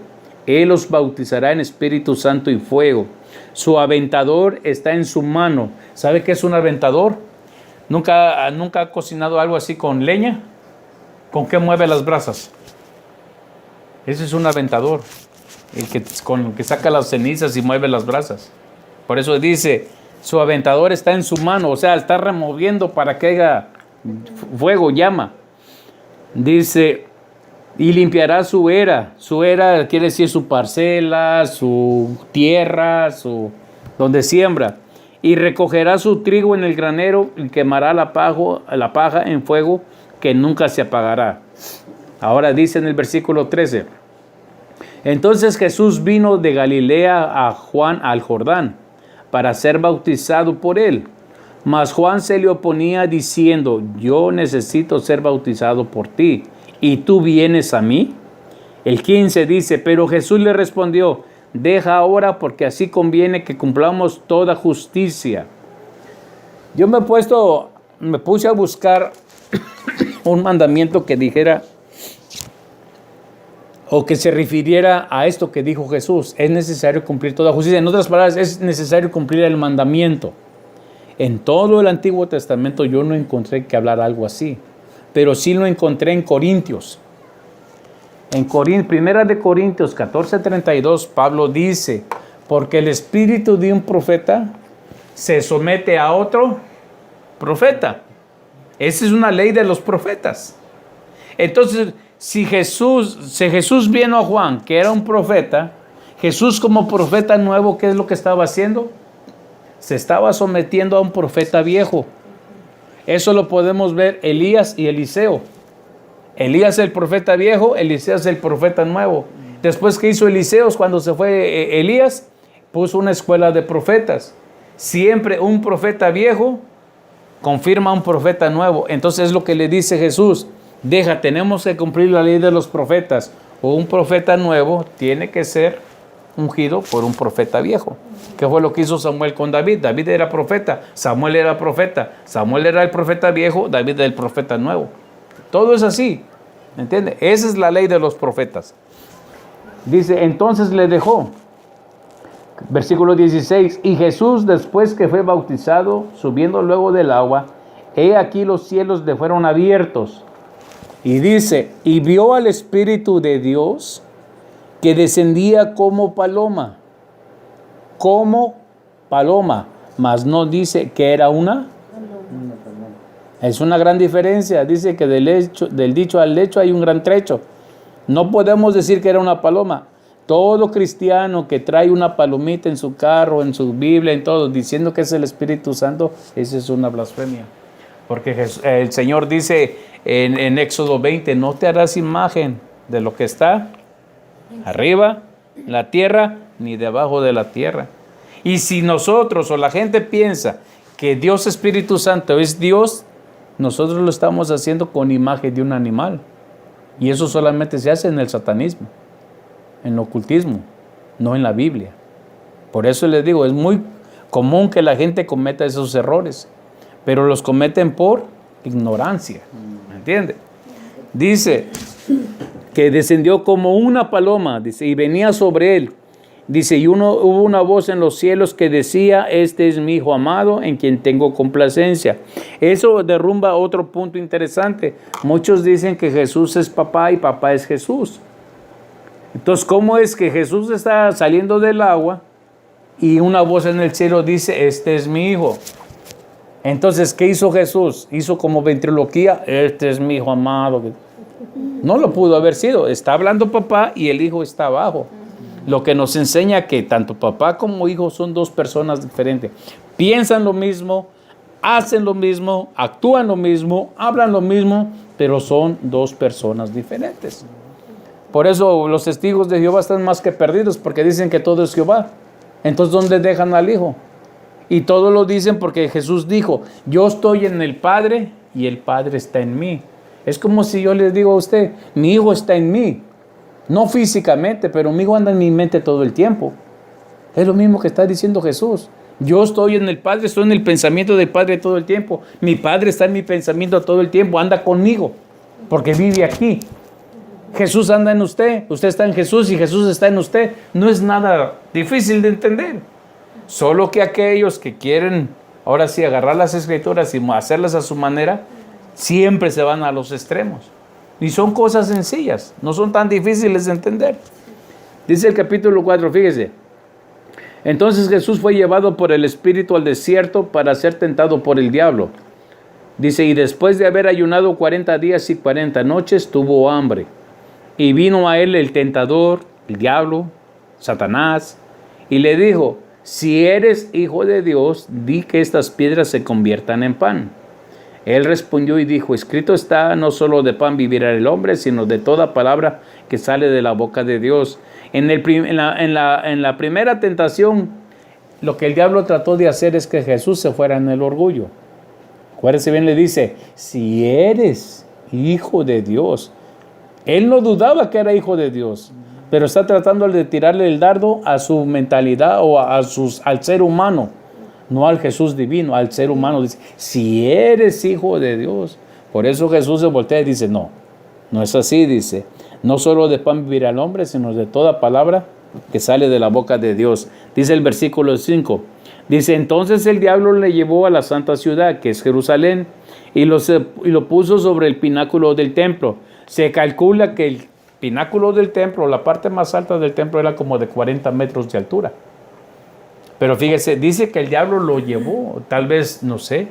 Él os bautizará en Espíritu Santo y fuego. Su aventador está en su mano. ¿Sabe qué es un aventador? ¿Nunca ha cocinado algo así con leña? ¿Con qué mueve las brasas? Ese es un aventador, con el que saca las cenizas y mueve las brasas. Por eso dice, su aventador está en su mano, o sea, está removiendo para que haya fuego, llama. Dice, y limpiará su era. Su era quiere decir su parcela, su tierra, donde siembra. Y recogerá su trigo en el granero y quemará la paja en fuego que nunca se apagará. Ahora dice en el versículo 13. Entonces Jesús vino de Galilea a Juan al Jordán para ser bautizado por él. Mas Juan se le oponía diciendo, yo necesito ser bautizado por ti, ¿y tú vienes a mí? El 15 dice, pero Jesús le respondió, deja ahora porque así conviene que cumplamos toda justicia. Yo me puse a buscar un mandamiento que dijera o que se refiriera a esto que dijo Jesús. Es necesario cumplir toda justicia. En otras palabras, es necesario cumplir el mandamiento. En todo el Antiguo Testamento yo no encontré que hablar algo así, pero sí lo encontré en Corintios. En Primera de Corintios 14:32, Pablo dice, porque el espíritu de un profeta se somete a otro profeta. Esa es una ley de los profetas. Entonces, si Jesús vino a Juan, que era un profeta, Jesús como profeta nuevo, ¿qué es lo que estaba haciendo? Se estaba sometiendo a un profeta viejo. Eso lo podemos ver Elías y Eliseo. Elías el profeta viejo, Eliseo es el profeta nuevo. Después que hizo Eliseo, cuando se fue Elías, puso una escuela de profetas. Siempre un profeta viejo confirma a un profeta nuevo. Entonces es lo que le dice Jesús. Tenemos que cumplir la ley de los profetas. O un profeta nuevo tiene que ser ungido por un profeta viejo. ¿Qué fue lo que hizo Samuel con David? David era profeta, Samuel era profeta. Samuel era el profeta viejo, David era el profeta nuevo. Todo es así, ¿me entiende? Esa es la ley de los profetas. Dice, entonces le dejó. Versículo 16, y Jesús después que fue bautizado, subiendo luego del agua, he aquí los cielos le fueron abiertos. Y dice, y vio al Espíritu de Dios que descendía como paloma, mas no dice que era una. Es una gran diferencia, dice que del dicho al hecho hay un gran trecho. No podemos decir que era una paloma. Todo cristiano que trae una palomita en su carro, en su Biblia, en todo, diciendo que es el Espíritu Santo, esa es una blasfemia. Porque el Señor dice en Éxodo 20, no te harás imagen de lo que está arriba, en la tierra, ni debajo de la tierra. Y si nosotros o la gente piensa que Dios Espíritu Santo es Dios, nosotros lo estamos haciendo con imagen de un animal. Y eso solamente se hace en el satanismo, en el ocultismo, no en la Biblia. Por eso les digo, es muy común que la gente cometa esos errores, pero los cometen por ignorancia, ¿me entiende? Dice que descendió como una paloma, dice, y venía sobre él. Dice, y hubo una voz en los cielos que decía, este es mi Hijo amado, en quien tengo complacencia. Eso derrumba otro punto interesante. Muchos dicen que Jesús es papá y papá es Jesús. Entonces, ¿cómo es que Jesús está saliendo del agua y una voz en el cielo dice, este es mi Hijo? Entonces, ¿qué hizo Jesús? Hizo como ventriloquía, este es mi Hijo amado. No lo pudo haber sido. Está hablando papá y el Hijo está abajo. Lo que nos enseña que tanto papá como hijo son dos personas diferentes. Piensan lo mismo, hacen lo mismo, actúan lo mismo, hablan lo mismo, pero son dos personas diferentes. Por eso los testigos de Jehová están más que perdidos, porque dicen que todo es Jehová. Entonces, ¿dónde dejan al Hijo? Y todos lo dicen porque Jesús dijo, yo estoy en el Padre y el Padre está en mí. Es como si yo les digo a usted, mi hijo está en mí. No físicamente, pero mi hijo anda en mi mente todo el tiempo. Es lo mismo que está diciendo Jesús. Yo estoy en el Padre, estoy en el pensamiento del Padre todo el tiempo. Mi Padre está en mi pensamiento todo el tiempo, anda conmigo, porque vive aquí. Jesús anda en usted, usted está en Jesús y Jesús está en usted. No es nada difícil de entender. Solo que aquellos que quieren, ahora sí, agarrar las Escrituras y hacerlas a su manera, siempre se van a los extremos. Y son cosas sencillas, no son tan difíciles de entender. Dice el capítulo 4, fíjese. Entonces Jesús fue llevado por el Espíritu al desierto para ser tentado por el diablo. Dice, y después de haber ayunado 40 días y 40 noches, tuvo hambre. Y vino a él el tentador, el diablo, Satanás, y le dijo, si eres hijo de Dios, di que estas piedras se conviertan en pan. Él respondió y dijo, escrito está, no solo de pan vivirá el hombre, sino de toda palabra que sale de la boca de Dios. En la primera tentación, lo que el diablo trató de hacer es que Jesús se fuera en el orgullo. Acuérdense bien, le dice, si eres hijo de Dios. Él no dudaba que era hijo de Dios, pero está tratando de tirarle el dardo a su mentalidad o al ser humano, no al Jesús divino, al ser humano. Dice, si eres hijo de Dios. Por eso Jesús se voltea y dice, no es así, dice. No solo de pan vivirá el hombre, sino de toda palabra que sale de la boca de Dios. Dice el versículo 5. Dice, entonces el diablo le llevó a la santa ciudad, que es Jerusalén, y lo puso sobre el pináculo del templo. Se calcula que el pináculo del templo, la parte más alta del templo, era como de 40 metros de altura. Pero fíjese, dice que el diablo lo llevó, tal vez, no sé,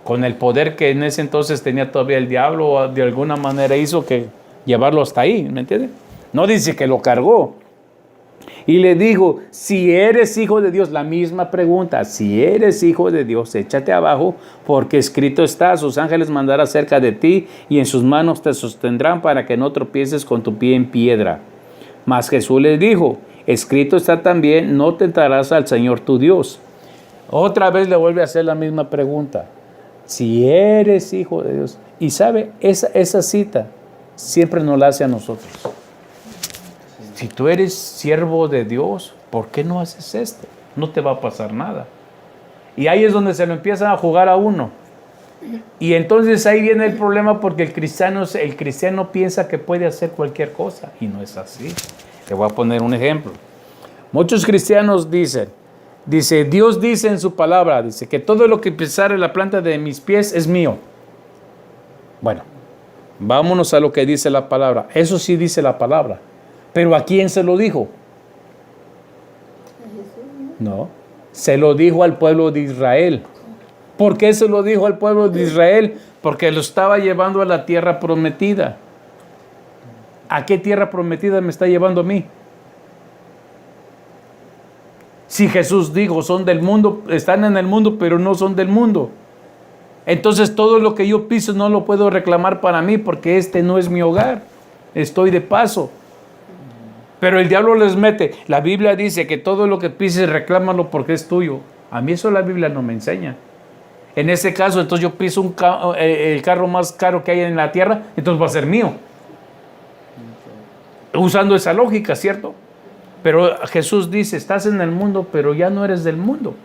con el poder que en ese entonces tenía todavía el diablo, de alguna manera hizo que llevarlo hasta ahí, ¿me entiende? No dice que lo cargó. Y le dijo, si eres hijo de Dios, la misma pregunta, si eres hijo de Dios, échate abajo, porque escrito está, sus ángeles mandará cerca de ti, y en sus manos te sostendrán para que no tropieces con tu pie en piedra. Mas Jesús les dijo, escrito está también, no tentarás al Señor tu Dios. Otra vez le vuelve a hacer la misma pregunta, si eres hijo de Dios. Y sabe, esa cita siempre nos la hace a nosotros. Si tú eres siervo de Dios, ¿por qué no haces esto? No te va a pasar nada. Y ahí es donde se lo empiezan a jugar a uno. Y entonces ahí viene el problema, porque el cristiano piensa que puede hacer cualquier cosa, y no es así. Te voy a poner un ejemplo. Muchos cristianos dice, Dios dice en su palabra, dice que todo lo que pisare la planta de mis pies es mío. Bueno, vámonos a lo que dice la palabra. Eso sí dice la palabra. ¿Pero a quién se lo dijo? No, se lo dijo al pueblo de Israel. ¿Por qué se lo dijo al pueblo de Israel? Porque lo estaba llevando a la tierra prometida. ¿A qué tierra prometida me está llevando a mí? Si Jesús dijo, son del mundo, están en el mundo, pero no son del mundo. Entonces todo lo que yo piso no lo puedo reclamar para mí, porque este no es mi hogar. Estoy de paso. Pero el diablo les mete. La Biblia dice que todo lo que pises reclámalo porque es tuyo. A mí eso la Biblia no me enseña. En ese caso, entonces yo piso el carro más caro que hay en la tierra, entonces va a ser mío. Usando esa lógica, ¿cierto? Pero Jesús dice, estás en el mundo, pero ya no eres del mundo.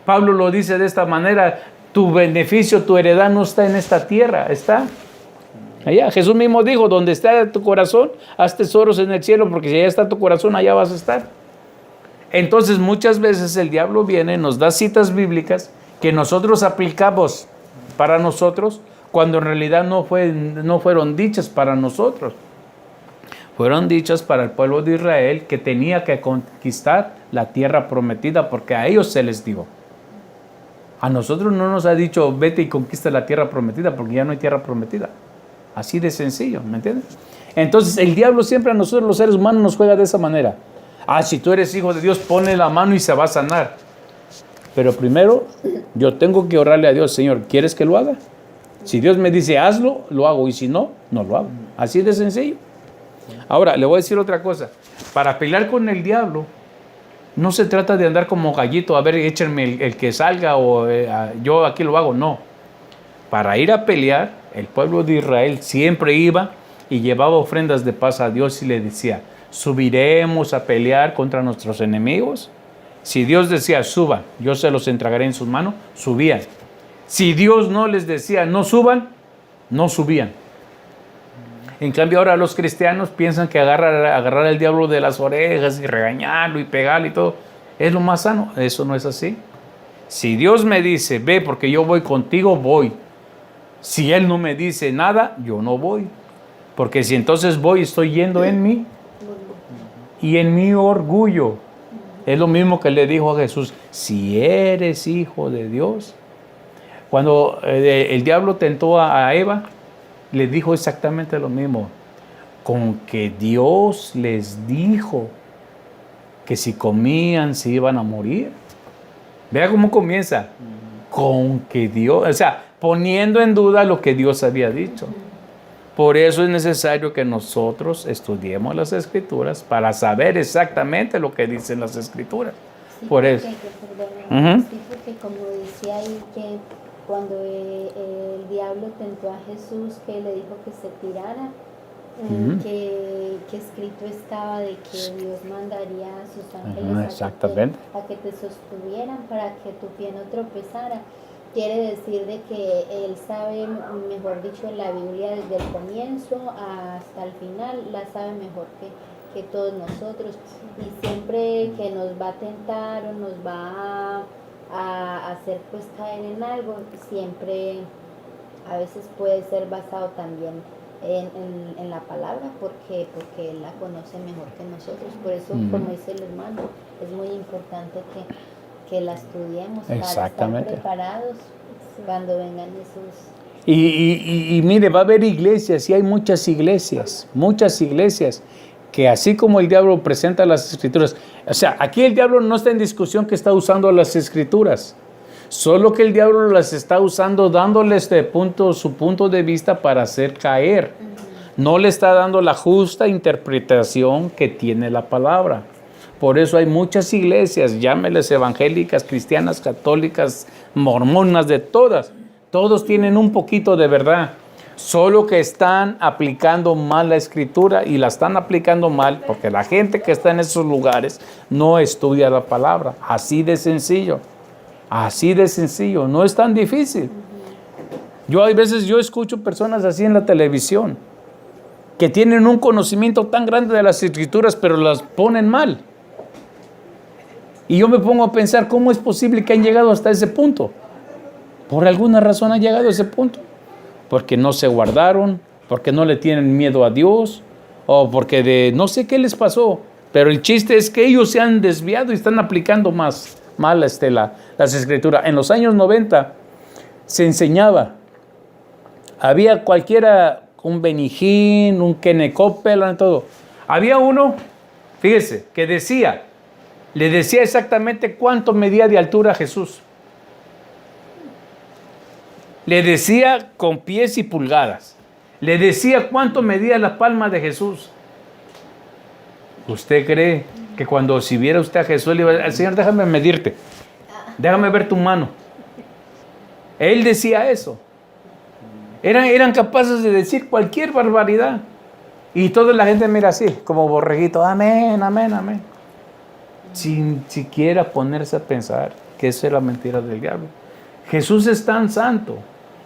Pablo lo dice de esta manera, tu beneficio, tu heredad no está en esta tierra, está allá. Jesús mismo dijo, donde está tu corazón, haz tesoros en el cielo, porque si allá está tu corazón, allá vas a estar. Entonces muchas veces el diablo viene, nos da citas bíblicas que nosotros aplicamos para nosotros, cuando en realidad no fueron dichas para nosotros. Fueron dichas para el pueblo de Israel, que tenía que conquistar la tierra prometida, porque a ellos se les dio. A nosotros no nos ha dicho, vete y conquista la tierra prometida, porque ya no hay tierra prometida. Así de sencillo, ¿me entiendes? Entonces el diablo siempre a nosotros los seres humanos nos juega de esa manera. Si tú eres hijo de Dios, ponle la mano y se va a sanar. Pero primero yo tengo que orarle a Dios, Señor, ¿quieres que lo haga? Si Dios me dice hazlo, lo hago, y si no, no lo hago. Así de sencillo. Ahora, le voy a decir otra cosa. Para pelear con el diablo, no se trata de andar como gallito, a ver, échenme el que salga, o yo aquí lo hago, no. para ir a pelear, el pueblo de Israel siempre iba y llevaba ofrendas de paz a Dios y le decía, ¿subiremos a pelear contra nuestros enemigos? Si Dios decía, suban, yo se los entregaré en sus manos, subían. Si Dios no les decía, no suban, no subían. En cambio ahora los cristianos piensan que agarrar al diablo de las orejas y regañarlo y pegarlo y todo, es lo más sano. Eso no es así. Si Dios me dice, ve porque yo voy contigo, voy. Si Él no me dice nada, yo no voy. Porque si entonces voy, estoy yendo en mí y en mi orgullo. Es lo mismo que le dijo a Jesús, si eres hijo de Dios. Cuando el diablo tentó a Eva, le dijo exactamente lo mismo. Con que Dios les dijo que si comían se iban a morir. Vea cómo comienza. Con que Dios, o sea, poniendo en duda lo que Dios había dicho. Por eso es necesario que nosotros estudiemos las Escrituras para saber exactamente lo que dicen las Escrituras. Sí, Por eso. Sí, porque como decía ahí que cuando el diablo tentó a Jesús, que le dijo que se tirara, que escrito estaba de que Dios mandaría a sus ángeles Exactamente. a que te sostuvieran para que tu pie no tropezara. Quiere decir de que Él sabe, mejor dicho, en la Biblia desde el comienzo hasta el final, la sabe mejor que todos nosotros. Y siempre que nos va a tentar o nos va a hacer pues caer en algo, siempre a veces puede ser basado también en la palabra, porque Él la conoce mejor que nosotros. Por eso, como dice el hermano, es muy importante que la estudiemos para estar preparados cuando vengan esos. Y mire, va a haber iglesias, y hay muchas iglesias, que así como el diablo presenta las Escrituras, o sea, aquí el diablo no está en discusión que está usando las Escrituras, solo que el diablo las está usando dándoles su punto de vista para hacer caer. No le está dando la justa interpretación que tiene la palabra. Por eso hay muchas iglesias, llámeles evangélicas, cristianas, católicas, mormonas, de todas. Todos tienen un poquito de verdad, solo que están aplicando mal la Escritura, y la están aplicando mal porque la gente que está en esos lugares no estudia la palabra. Así de sencillo, no es tan difícil. Hay veces escucho personas así en la televisión que tienen un conocimiento tan grande de las Escrituras, pero las ponen mal. Y yo me pongo a pensar, ¿cómo es posible que han llegado hasta ese punto? Por alguna razón han llegado a ese punto. Porque no se guardaron, porque no le tienen miedo a Dios, o porque no sé qué les pasó. Pero el chiste es que ellos se han desviado y están aplicando mal las Escrituras. En los años 90 se enseñaba, había cualquiera, un Benny Hinn, un Kenneth Copeland, todo. Había uno, fíjese, que le decía exactamente cuánto medía de altura Jesús. Le decía con pies y pulgadas. Le decía cuánto medía la palma de Jesús. ¿Usted cree que si viera usted a Jesús, le iba a decir, Señor, déjame medirte, déjame ver tu mano? Él decía eso. Eran capaces de decir cualquier barbaridad. Y toda la gente mira así, como borreguito, amén, amén, amén. Sin siquiera ponerse a pensar que esa es la mentira del diablo. Jesús es tan santo.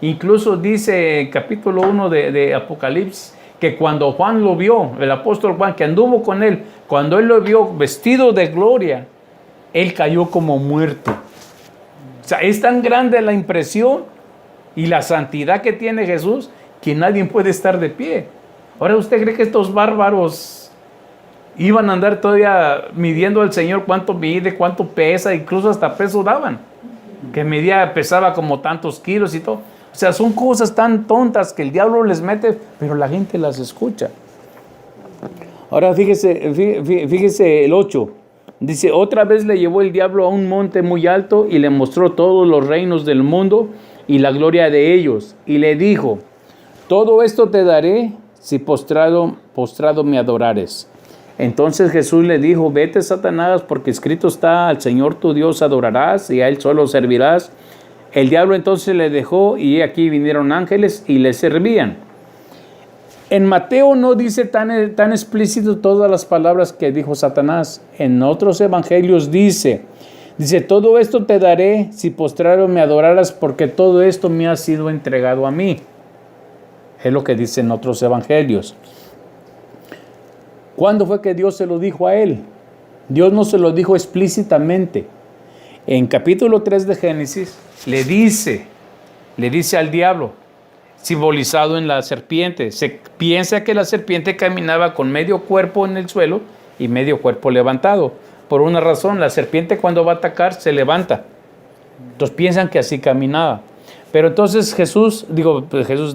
Incluso dice en capítulo 1 de Apocalipsis que cuando Juan lo vio, el apóstol Juan que anduvo con él, cuando él lo vio vestido de gloria, él cayó como muerto. O sea, es tan grande la impresión y la santidad que tiene Jesús que nadie puede estar de pie. Ahora, ¿usted cree que estos bárbaros iban a andar todavía midiendo al Señor cuánto mide, cuánto pesa? Incluso hasta peso daban, que pesaba como tantos kilos y todo. O sea, son cosas tan tontas que el diablo les mete, pero la gente las escucha. Ahora fíjese el 8. Dice, otra vez le llevó el diablo a un monte muy alto y le mostró todos los reinos del mundo y la gloria de ellos. Y le dijo, todo esto te daré si postrado me adorares. Entonces Jesús le dijo, vete, Satanás, porque escrito está, al Señor tu Dios adorarás y a Él solo servirás. El diablo entonces le dejó y aquí vinieron ángeles y le servían. En Mateo no dice tan explícito todas las palabras que dijo Satanás. En otros evangelios dice, todo esto te daré si postrado me adoraras, porque todo esto me ha sido entregado a mí. Es lo que dice en otros evangelios. ¿Cuándo fue que Dios se lo dijo a él? Dios no se lo dijo explícitamente. En capítulo 3 de Génesis le dice al diablo, simbolizado en la serpiente. Se piensa que la serpiente caminaba con medio cuerpo en el suelo y medio cuerpo levantado. Por una razón, la serpiente cuando va a atacar se levanta. Entonces piensan que así caminaba. Pero entonces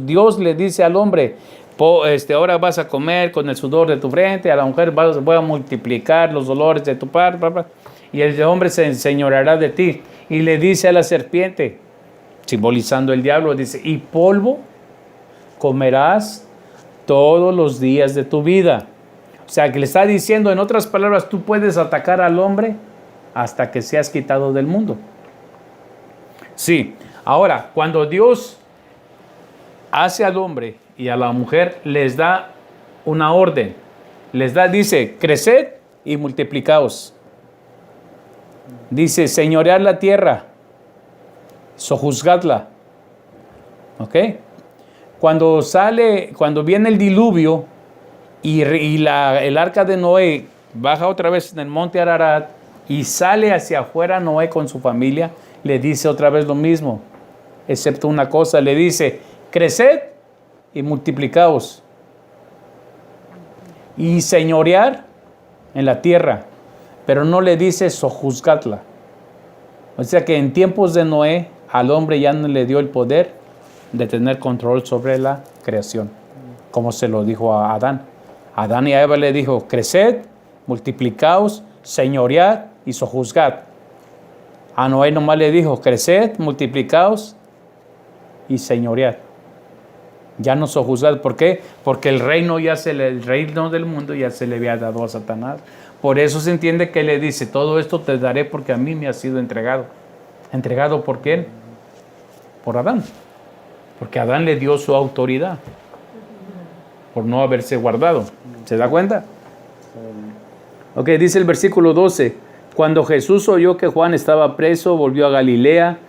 Dios le dice al hombre, ahora vas a comer con el sudor de tu frente, a la mujer voy a multiplicar los dolores de tu parto, y el hombre se enseñoreará de ti. Y le dice a la serpiente, simbolizando el diablo, dice, y polvo comerás todos los días de tu vida. O sea, que le está diciendo, en otras palabras, tú puedes atacar al hombre hasta que seas quitado del mundo. Sí, ahora, cuando Dios hace al hombre y a la mujer, les da una orden. Dice, creced y multiplicaos. Dice, señorear la tierra, sojuzgadla. ¿Ok? Cuando viene el diluvio y el arca de Noé baja otra vez en el monte Ararat y sale hacia afuera Noé con su familia, le dice otra vez lo mismo, excepto una cosa, le dice, creced y multiplicaos y señorear en la tierra, pero no le dice sojuzgadla. O sea que en tiempos de Noé al hombre ya no le dio el poder de tener control sobre la creación, como se lo dijo a Adán. Adán y a Eva le dijo, creced, multiplicaos, señoread y sojuzgad. A Noé nomás le dijo, creced, multiplicaos y señoread. Ya no sojuzgad. ¿Por qué? Porque el reino del mundo ya se le había dado a Satanás. Por eso se entiende que le dice, todo esto te daré porque a mí me ha sido entregado. ¿Entregado por quién? Por Adán. Porque Adán le dio su autoridad por no haberse guardado. ¿Se da cuenta? Ok, dice el versículo 12. Cuando Jesús oyó que Juan estaba preso, volvió a Galilea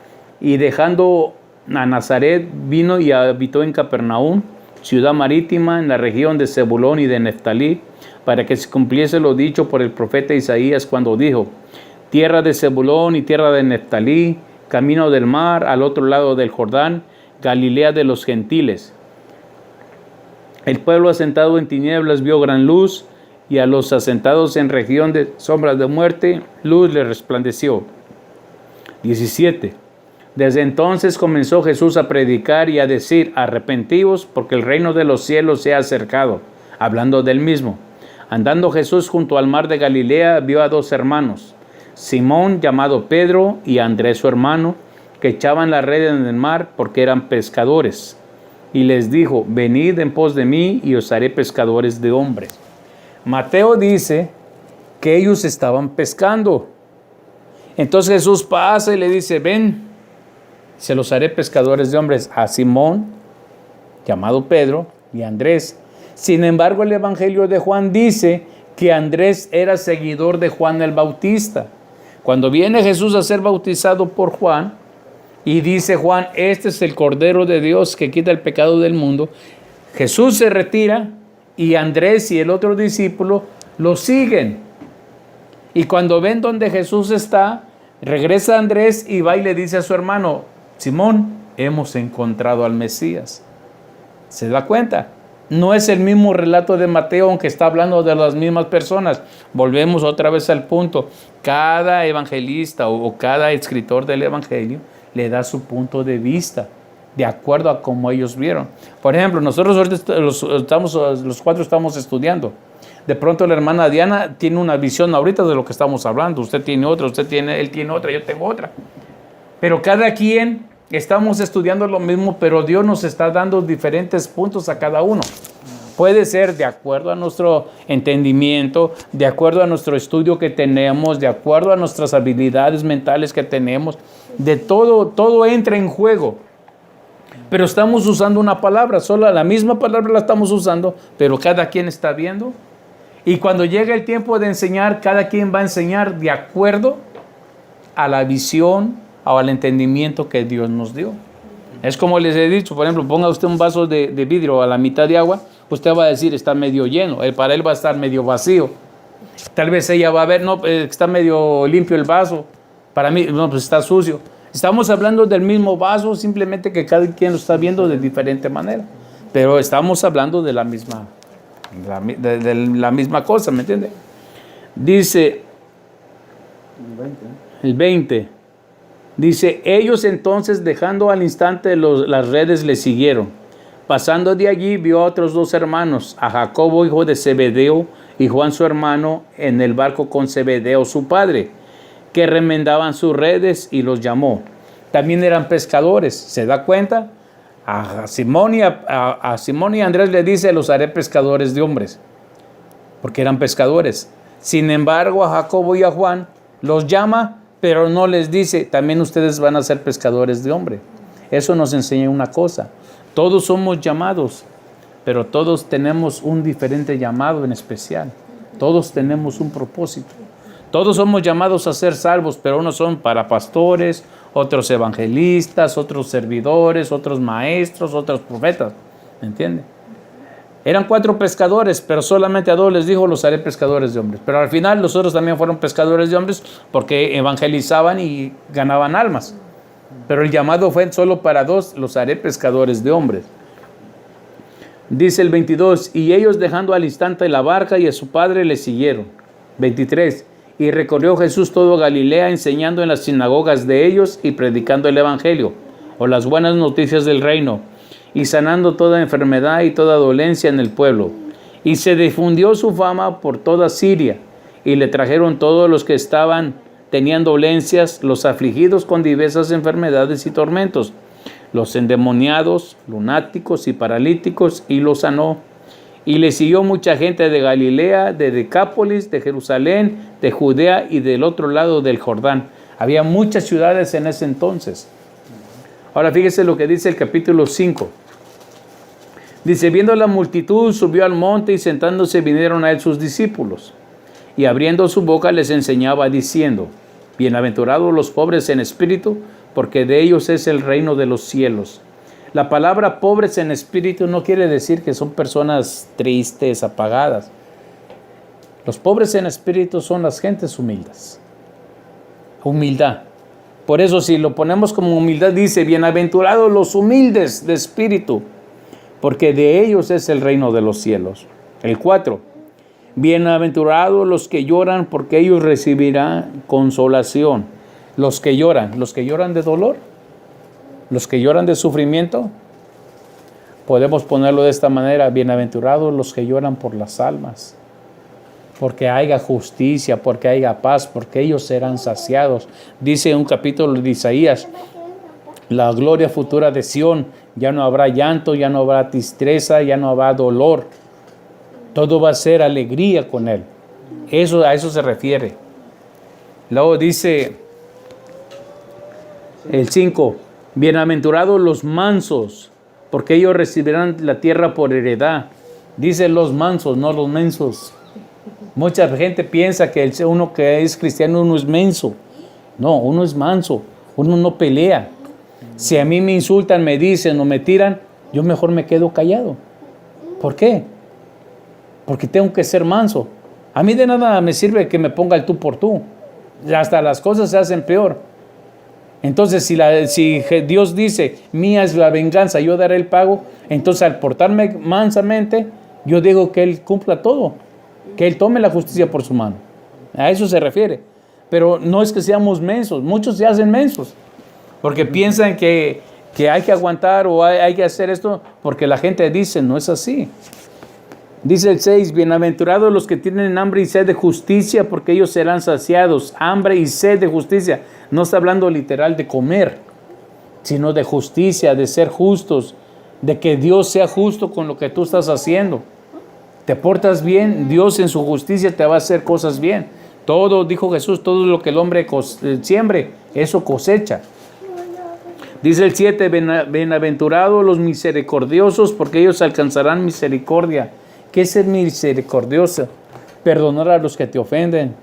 y dejando a Nazaret, vino y habitó en Capernaum, ciudad marítima en la región de Zebulón y de Neftalí, para que se cumpliese lo dicho por el profeta Isaías cuando dijo, tierra de Zebulón y tierra de Neftalí, camino del mar, al otro lado del Jordán, Galilea de los gentiles. El pueblo asentado en tinieblas vio gran luz, y a los asentados en región de sombras de muerte, luz le resplandeció. 17. Desde entonces comenzó Jesús a predicar y a decir, arrepentíos, porque el reino de los cielos se ha acercado, hablando del mismo. Andando Jesús junto al mar de Galilea, vio a dos hermanos, Simón, llamado Pedro, y Andrés su hermano, que echaban la red en el mar porque eran pescadores. Y les dijo, venid en pos de mí y os haré pescadores de hombres. Mateo dice que ellos estaban pescando. Entonces Jesús pasa y le dice, ven, se los haré pescadores de hombres a Simón, llamado Pedro, y a Andrés. Sin embargo, el Evangelio de Juan dice que Andrés era seguidor de Juan el Bautista. Cuando viene Jesús a ser bautizado por Juan, y dice Juan, este es el Cordero de Dios que quita el pecado del mundo, Jesús se retira y Andrés y el otro discípulo lo siguen. Y cuando ven donde Jesús está, regresa Andrés y va y le dice a su hermano, Simón, hemos encontrado al Mesías. ¿Se da cuenta? No es el mismo relato de Mateo, aunque está hablando de las mismas personas. Volvemos otra vez al punto. Cada evangelista o cada escritor del evangelio le da su punto de vista, de acuerdo a cómo ellos vieron. Por ejemplo, nosotros ahorita los cuatro estamos estudiando. De pronto la hermana Diana tiene una visión ahorita de lo que estamos hablando. Usted tiene otra, él tiene otra, yo tengo otra. Pero cada quien estamos estudiando lo mismo, pero Dios nos está dando diferentes puntos a cada uno. Puede ser de acuerdo a nuestro entendimiento, de acuerdo a nuestro estudio que tenemos, de acuerdo a nuestras habilidades mentales que tenemos. De todo entra en juego. Pero estamos usando una palabra, solo la misma palabra la estamos usando, pero cada quien está viendo. Y cuando llega el tiempo de enseñar, cada quien va a enseñar de acuerdo a la visión o al entendimiento que Dios nos dio. Es como les he dicho, por ejemplo, ponga usted un vaso de vidrio a la mitad de agua, usted va a decir está medio lleno, para él va a estar medio vacío. Tal vez ella va a ver, no, está medio limpio el vaso, para mí, no, pues está sucio. Estamos hablando del mismo vaso, simplemente que cada quien lo está viendo de diferente manera, pero estamos hablando de la misma cosa, ¿me entiende? Dice el 20. Dice, ellos entonces dejando al instante las redes le siguieron. Pasando de allí vio a otros 2 hermanos, a Jacobo hijo de Zebedeo y Juan su hermano en el barco con Zebedeo su padre, que remendaban sus redes y los llamó. También eran pescadores, ¿se da cuenta? A Simón y Andrés le dice, los haré pescadores de hombres, porque eran pescadores. Sin embargo, a Jacobo y a Juan los llama, pero no les dice, también ustedes van a ser pescadores de hombre. Eso nos enseña una cosa. Todos somos llamados, pero todos tenemos un diferente llamado en especial. Todos tenemos un propósito. Todos somos llamados a ser salvos, pero unos son para pastores, otros evangelistas, otros servidores, otros maestros, otros profetas. ¿Me entiende? Eran 4 pescadores, pero solamente a 2 les dijo, los haré pescadores de hombres. Pero al final los otros también fueron pescadores de hombres porque evangelizaban y ganaban almas. Pero el llamado fue solo para 2, los haré pescadores de hombres. Dice el 22, y ellos dejando al instante la barca y a su padre le siguieron. 23, y recorrió Jesús todo Galilea enseñando en las sinagogas de ellos y predicando el evangelio o las buenas noticias del reino, y sanando toda enfermedad y toda dolencia en el pueblo. Y se difundió su fama por toda Siria, y le trajeron todos los que tenían dolencias, los afligidos con diversas enfermedades y tormentos, los endemoniados, lunáticos y paralíticos, y los sanó. Y le siguió mucha gente de Galilea, de Decápolis, de Jerusalén, de Judea y del otro lado del Jordán. Había muchas ciudades en ese entonces. Ahora fíjese lo que dice el capítulo 5. Dice, viendo la multitud, subió al monte y sentándose vinieron a él sus discípulos. Y abriendo su boca les enseñaba diciendo, bienaventurados los pobres en espíritu, porque de ellos es el reino de los cielos. La palabra pobres en espíritu no quiere decir que son personas tristes, apagadas. Los pobres en espíritu son las gentes humildes. Humildad. Por eso si lo ponemos como humildad, dice, bienaventurados los humildes de espíritu, porque de ellos es el reino de los cielos. El 4. Bienaventurados los que lloran, porque ellos recibirán consolación. Los que lloran de dolor, los que lloran de sufrimiento. Podemos ponerlo de esta manera, bienaventurados los que lloran por las almas, porque haya justicia, porque haya paz, porque ellos serán saciados. Dice un capítulo de Isaías, la gloria futura de Sión, ya no habrá llanto, ya no habrá tristeza, ya no habrá dolor. Todo va a ser alegría con él. A eso se refiere. Luego dice el 5, bienaventurados los mansos, porque ellos recibirán la tierra por heredad. Dice los mansos, no los mensos. Mucha gente piensa que uno que es cristiano, uno es menso. No, uno es manso, uno no pelea. Si a mí me insultan, me dicen o me tiran, yo mejor me quedo callado. ¿Por qué? Porque tengo que ser manso. A mí de nada me sirve que me ponga el tú por tú. Hasta las cosas se hacen peor. Entonces, si Dios dice, mía es la venganza, yo daré el pago, entonces al portarme mansamente, yo digo que Él cumpla todo, que Él tome la justicia por su mano. A eso se refiere. Pero no es que seamos mensos, muchos se hacen mensos, porque piensan que hay que aguantar o hay que hacer esto, porque la gente dice, no es así. Dice el 6, bienaventurados los que tienen hambre y sed de justicia, porque ellos serán saciados. Hambre y sed de justicia. No está hablando literal de comer, sino de justicia, de ser justos, de que Dios sea justo con lo que tú estás haciendo. Te portas bien, Dios en su justicia te va a hacer cosas bien. Todo, dijo Jesús, todo lo que el hombre siembre, eso cosecha. Dice el 7, bienaventurados los misericordiosos, porque ellos alcanzarán misericordia. ¿Qué es ser misericordioso? Perdonar a los que te ofenden,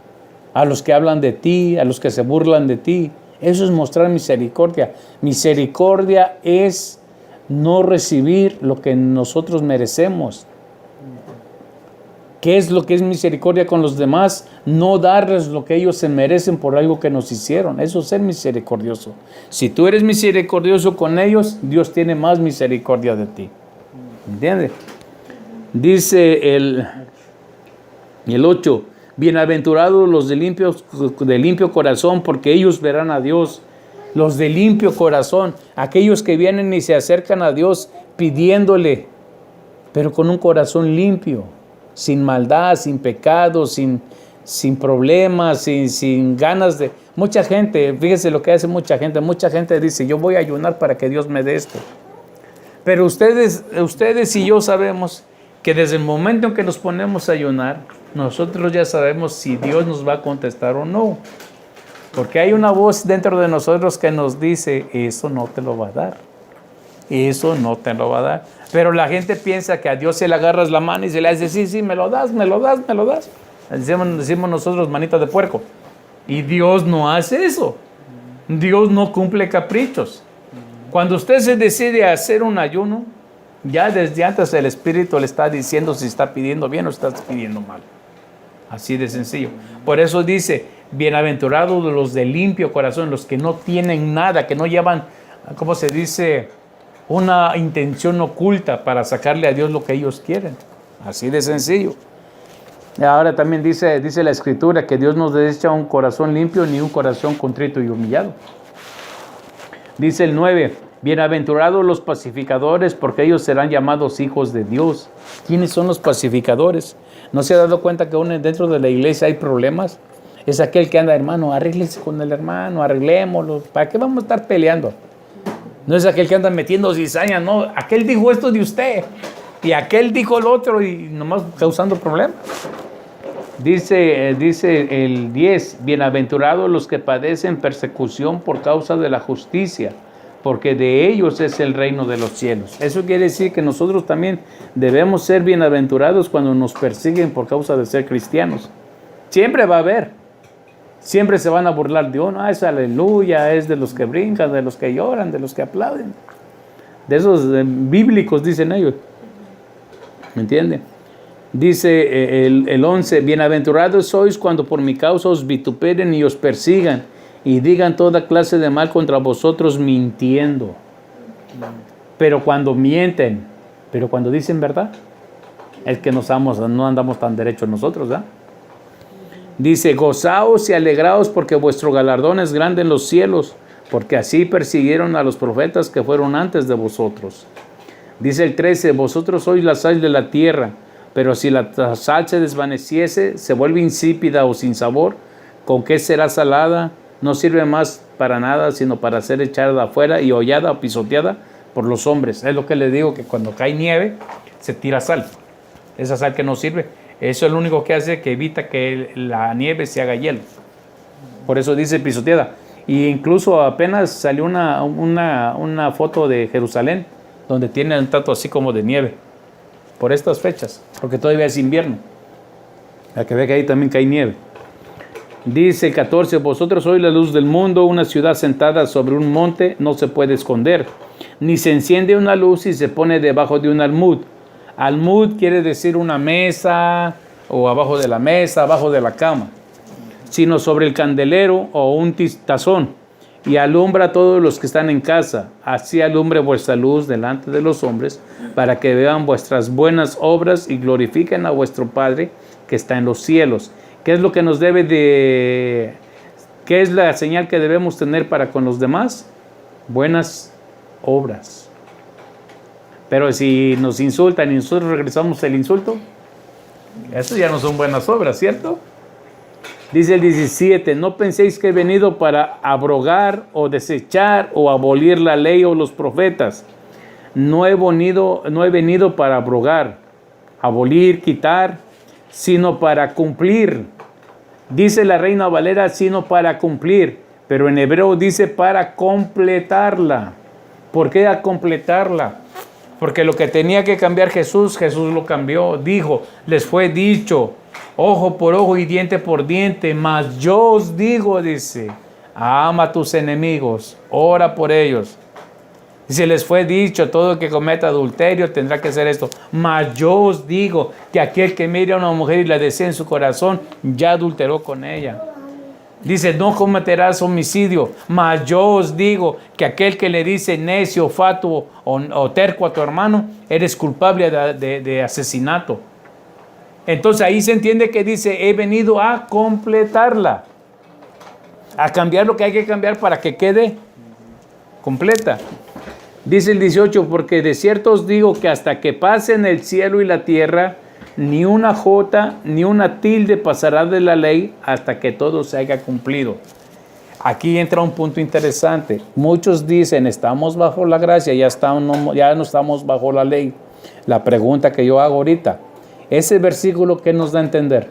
a los que hablan de ti, a los que se burlan de ti. Eso es mostrar misericordia. Misericordia es no recibir lo que nosotros merecemos. ¿Qué es lo que es misericordia con los demás? No darles lo que ellos se merecen por algo que nos hicieron. Eso es ser misericordioso. Si tú eres misericordioso con ellos, Dios tiene más misericordia de ti. ¿Entiendes? Dice el 8, bienaventurados los de limpio corazón, porque ellos verán a Dios. Los de limpio corazón, aquellos que vienen y se acercan a Dios pidiéndole, pero con un corazón limpio, sin maldad, sin pecado, sin problemas, sin ganas de... Mucha gente, fíjese lo que hace mucha gente dice, yo voy a ayunar para que Dios me dé esto. Pero ustedes y yo sabemos que desde el momento en que nos ponemos a ayunar, nosotros ya sabemos si Dios nos va a contestar o no. Porque hay una voz dentro de nosotros que nos dice, eso no te lo va a dar. Eso no te lo va a dar. Pero la gente piensa que a Dios se le agarras la mano y se le hace, sí, me lo das. Decimos nosotros manita de puerco. Y Dios no hace eso. Dios no cumple caprichos. Cuando usted se decide a hacer un ayuno, ya desde antes el Espíritu le está diciendo si está pidiendo bien o está pidiendo mal. Así de sencillo. Por eso dice, bienaventurados los de limpio corazón, los que no tienen nada, que no llevan, ¿cómo se dice?, una intención oculta para sacarle a Dios lo que ellos quieren. Así de sencillo. Y ahora también dice la Escritura que Dios nos desecha un corazón limpio ni un corazón contrito y humillado. Dice el 9, bienaventurados los pacificadores, porque ellos serán llamados hijos de Dios. ¿Quiénes son los pacificadores? ¿No se ha dado cuenta que aún dentro de la iglesia hay problemas? Es aquel que anda, hermano, arréglese con el hermano, arreglémoslo. ¿Para qué vamos a estar peleando? No es aquel que anda metiendo cizaña, no. Aquel dijo esto de usted y aquel dijo el otro y nomás causando problemas. Dice el 10, bienaventurados los que padecen persecución por causa de la justicia, porque de ellos es el reino de los cielos. Eso quiere decir que nosotros también debemos ser bienaventurados cuando nos persiguen por causa de ser cristianos. Siempre va a haber. Siempre se van a burlar de uno. Es aleluya, es de los que brincan, de los que lloran, de los que aplauden. De esos bíblicos, dicen ellos. ¿Me entienden? Dice el 11, bienaventurados sois cuando por mi causa os vituperen y os persigan y digan toda clase de mal contra vosotros mintiendo. Pero cuando mienten, pero cuando dicen verdad, es que no andamos tan derechos nosotros, ¿verdad? Dice, gozaos y alegraos porque vuestro galardón es grande en los cielos, porque así persiguieron a los profetas que fueron antes de vosotros. Dice el 13, vosotros sois la sal de la tierra, pero si la sal se desvaneciese, se vuelve insípida o sin sabor, ¿con qué será salada? No sirve más para nada, sino para ser echada afuera y hollada o pisoteada por los hombres. Es lo que les digo, que cuando cae nieve, se tira sal. Esa sal que no sirve. Eso es lo único que hace, que evita que la nieve se haga hielo. Por eso dice pisoteada. Y incluso apenas salió una foto de Jerusalén, donde tiene un trato así como de nieve. Por estas fechas, porque todavía es invierno. Para que vea que ahí también cae nieve. Dice el 14, vosotros sois la luz del mundo, una ciudad sentada sobre un monte no se puede esconder. Ni se enciende una luz y se pone debajo de un almud. Almud quiere decir una mesa, o abajo de la mesa, abajo de la cama, sino sobre el candelero o un tazón, y alumbra a todos los que están en casa. Así alumbre vuestra luz delante de los hombres, para que vean vuestras buenas obras y glorifiquen a vuestro Padre que está en los cielos. ¿Qué es lo que nos debe de... ¿Qué es la señal que debemos tener para con los demás? Buenas obras. Pero si nos insultan y nosotros regresamos el insulto, eso ya no son buenas obras, ¿cierto? Dice el 17, no penséis que he venido para abrogar o desechar o abolir la ley o los profetas. No he venido para abrogar. abolir, quitar, sino para cumplir. Dice la Reina Valera, sino para cumplir, pero en hebreo dice para completarla. ¿Por qué a completarla? Porque lo que tenía que cambiar Jesús, Jesús lo cambió. Dijo, les fue dicho, ojo por ojo y diente por diente, mas yo os digo, dice, ama a tus enemigos, ora por ellos. Dice, les fue dicho, todo el que cometa adulterio tendrá que hacer esto. Mas yo os digo que aquel que mire a una mujer y la desee en su corazón, ya adulteró con ella. Dice, no cometerás homicidio, mas yo os digo que aquel que le dice necio, fatuo o terco a tu hermano, eres culpable de asesinato. Entonces ahí se entiende que dice, he venido a completarla, a cambiar lo que hay que cambiar para que quede completa. Dice el 18, porque de cierto os digo que hasta que pasen el cielo y la tierra, ni una jota, ni una tilde pasará de la ley hasta que todo se haya cumplido. Aquí entra un punto interesante. Muchos dicen, estamos bajo la gracia, ya no estamos bajo la ley. La pregunta que yo hago ahorita, ¿ese versículo qué nos da a entender?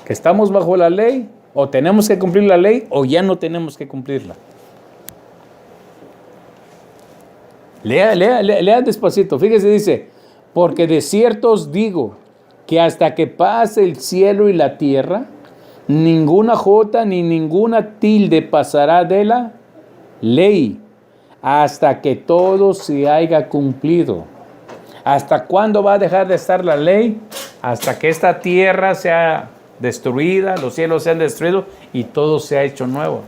¿Que estamos bajo la ley? ¿O tenemos que cumplir la ley? ¿O ya no tenemos que cumplirla? Lea despacito. Fíjese, dice, porque de cierto os digo que hasta que pase el cielo y la tierra, ninguna jota ni ninguna tilde pasará de la ley hasta que todo se haya cumplido. ¿Hasta cuándo va a dejar de estar la ley? Hasta que esta tierra sea destruida, los cielos sean destruidos y todo sea hecho nuevo.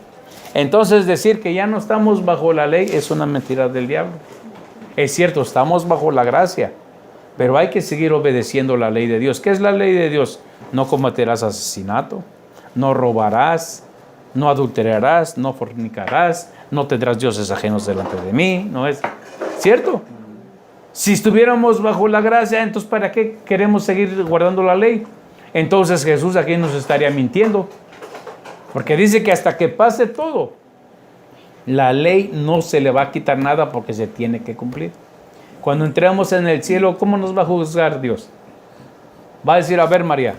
Entonces decir que ya no estamos bajo la ley es una mentira del diablo. Es cierto, estamos bajo la gracia, pero hay que seguir obedeciendo la ley de Dios. ¿Qué es la ley de Dios? No cometerás asesinato, no robarás, no adulterarás, no fornicarás, no tendrás dioses ajenos delante de mí. ¿No es cierto? Si estuviéramos bajo la gracia, entonces ¿para qué queremos seguir guardando la ley? Entonces Jesús aquí nos estaría mintiendo, porque dice que hasta que pase todo, la ley no se le va a quitar nada porque se tiene que cumplir. Cuando entremos en el cielo, ¿cómo nos va a juzgar Dios? Va a decir, a ver, María,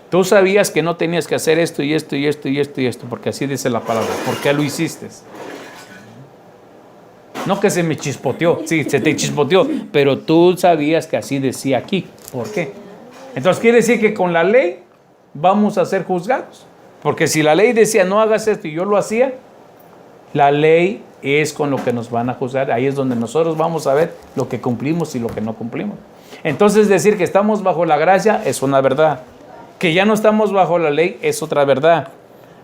tú sabías que no tenías que hacer esto y esto y esto y esto y esto, porque así dice la palabra. ¿Por qué lo hiciste? No que se me chispoteó, sí, se te chispoteó, pero tú sabías que así decía aquí. ¿Por qué? Entonces quiere decir que con la ley vamos a ser juzgados. Porque si la ley decía no hagas esto y yo lo hacía, la ley es con lo que nos van a juzgar. Ahí es donde nosotros vamos a ver lo que cumplimos y lo que no cumplimos. Entonces decir que estamos bajo la gracia es una verdad. Que ya no estamos bajo la ley es otra verdad.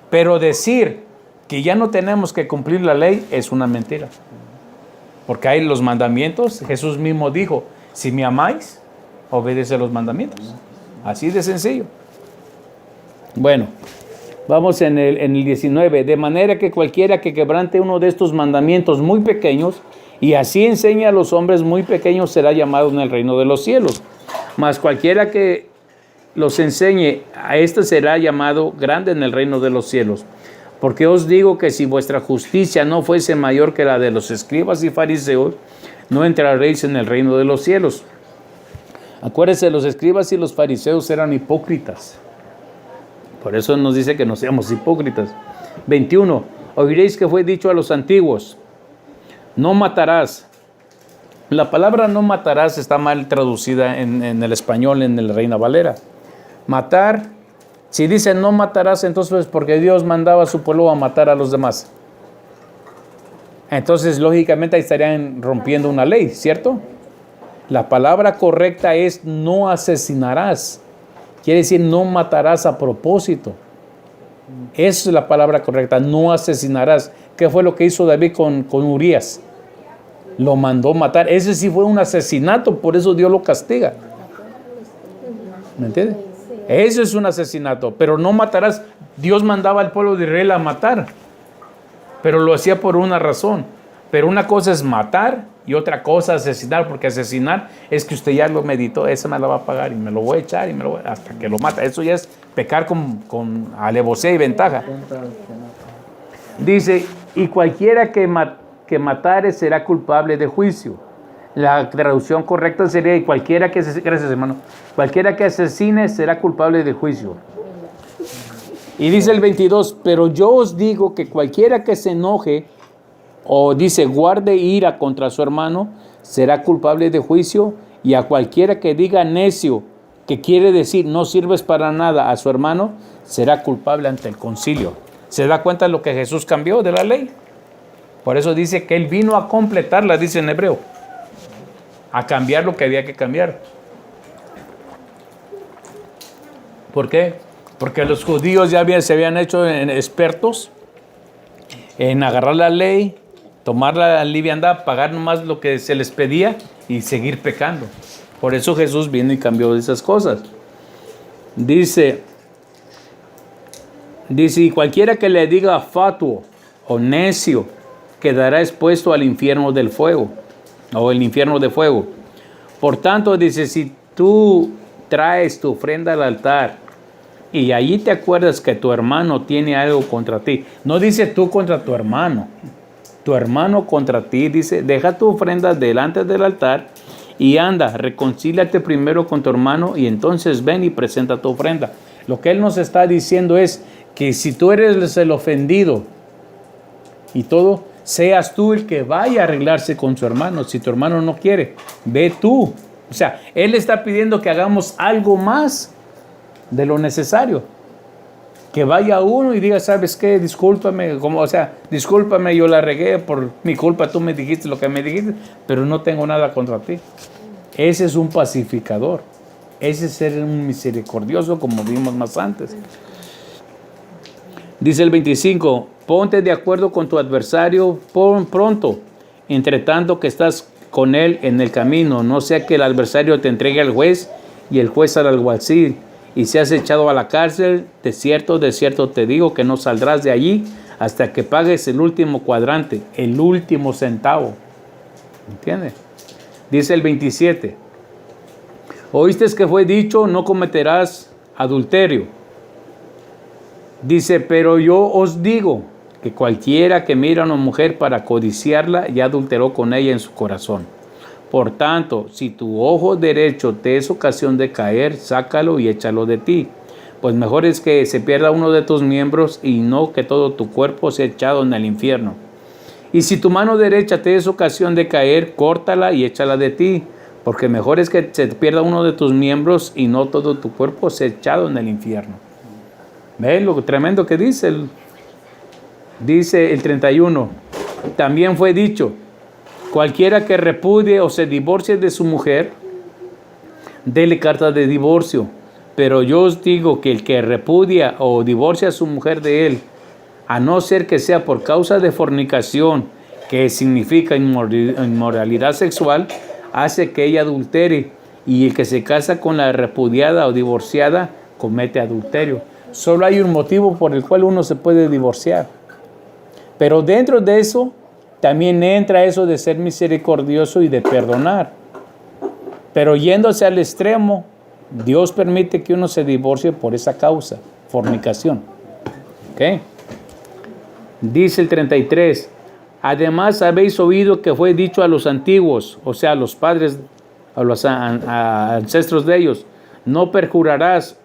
Pero decir que ya no tenemos que cumplir la ley es una mentira. Porque hay los mandamientos. Jesús mismo dijo, si me amáis, obedece los mandamientos. Así de sencillo. Bueno, vamos en el 19. De manera que cualquiera que quebrante uno de estos mandamientos muy pequeños y así enseña a los hombres muy pequeños será llamado en el reino de los cielos. Mas cualquiera que los enseñe, a este será llamado grande en el reino de los cielos. Porque os digo que si vuestra justicia no fuese mayor que la de los escribas y fariseos, no entraréis en el reino de los cielos. Acuérdense, los escribas y los fariseos eran hipócritas. Por eso nos dice que no seamos hipócritas. 21. Oiréis que fue dicho a los antiguos, no matarás. La palabra no matarás está mal traducida en el español, en el Reina Valera. Matar, si dice no matarás, entonces es porque Dios mandaba a su pueblo a matar a los demás. Entonces, lógicamente, ahí estarían rompiendo una ley, ¿cierto? La palabra correcta es no asesinarás. Quiere decir no matarás a propósito. Esa es la palabra correcta, no asesinarás. ¿Qué fue lo que hizo David con Urías? Lo mandó matar. Ese sí fue un asesinato, por eso Dios lo castiga. ¿Me entiendes? Eso es un asesinato, pero no matarás. Dios mandaba al pueblo de Israel a matar, pero lo hacía por una razón. Pero una cosa es matar y otra cosa asesinar, porque asesinar es que usted ya lo meditó, ese me lo va a pagar y me lo voy a echar y hasta que lo mata. Eso ya es pecar con alevosía y ventaja. Dice, y cualquiera que matare será culpable de juicio. La traducción correcta sería, y cualquiera que gracias hermano, cualquiera que asesine será culpable de juicio. Y dice el 22, pero yo os digo que cualquiera que se enoje, o dice guarde ira contra su hermano, será culpable de juicio, y a cualquiera que diga necio, que quiere decir no sirves para nada a su hermano, será culpable ante el concilio. ¿Se da cuenta de lo que Jesús cambió de la ley? Por eso dice que Él vino a completarla, dice en hebreo, a cambiar lo que había que cambiar. ¿Por qué? Porque los judíos ya se habían hecho expertos en agarrar la ley, tomar la liviandad, pagar nomás lo que se les pedía y seguir pecando. Por eso Jesús vino y cambió esas cosas. Dice, y cualquiera que le diga fatuo o necio quedará expuesto al infierno del fuego, o el infierno de fuego. Por tanto, dice, si tú traes tu ofrenda al altar y allí te acuerdas que tu hermano tiene algo contra ti, no dice tú contra tu hermano contra ti, dice, deja tu ofrenda delante del altar y anda, reconcíliate primero con tu hermano y entonces ven y presenta tu ofrenda. Lo que Él nos está diciendo es que si tú eres el ofendido y todo, seas tú el que vaya a arreglarse con su hermano. Si tu hermano no quiere, ve tú. O sea, Él está pidiendo que hagamos algo más de lo necesario. Que vaya uno y diga, ¿sabes qué? Discúlpame, discúlpame, yo la regué por mi culpa, tú me dijiste lo que me dijiste, pero no tengo nada contra ti. Ese es un pacificador. Ese es ser un misericordioso, como vimos más antes. Dice el 25, ponte de acuerdo con tu adversario pronto, entre tanto que estás con él en el camino, no sea que el adversario te entregue al juez y el juez al alguacil, y seas echado a la cárcel. De cierto te digo que no saldrás de allí hasta que pagues el último cuadrante, el último centavo. ¿Entiendes? Dice el 27, oíste que fue dicho, no cometerás adulterio. Dice, pero yo os digo que cualquiera que mira a una mujer para codiciarla, ya adulteró con ella en su corazón. Por tanto, si tu ojo derecho te es ocasión de caer, sácalo y échalo de ti. Pues mejor es que se pierda uno de tus miembros y no que todo tu cuerpo sea echado en el infierno. Y si tu mano derecha te es ocasión de caer, córtala y échala de ti. Porque mejor es que se pierda uno de tus miembros y no todo tu cuerpo sea echado en el infierno. ¿Ven lo tremendo que dice? Dice el 31. También fue dicho, cualquiera que repudie o se divorcie de su mujer, dele carta de divorcio. Pero yo os digo que el que repudia o divorcia a su mujer de él, a no ser que sea por causa de fornicación, que significa inmoralidad sexual, hace que ella adultere, y el que se casa con la repudiada o divorciada comete adulterio. Solo hay un motivo por el cual uno se puede divorciar. Pero dentro de eso también entra eso de ser misericordioso y de perdonar. Pero yéndose al extremo, Dios permite que uno se divorcie por esa causa, fornicación. ¿Ok? Dice el 33, además habéis oído que fue dicho a los antiguos, o sea, a los padres, a los ancestros de ellos, no perjurarás.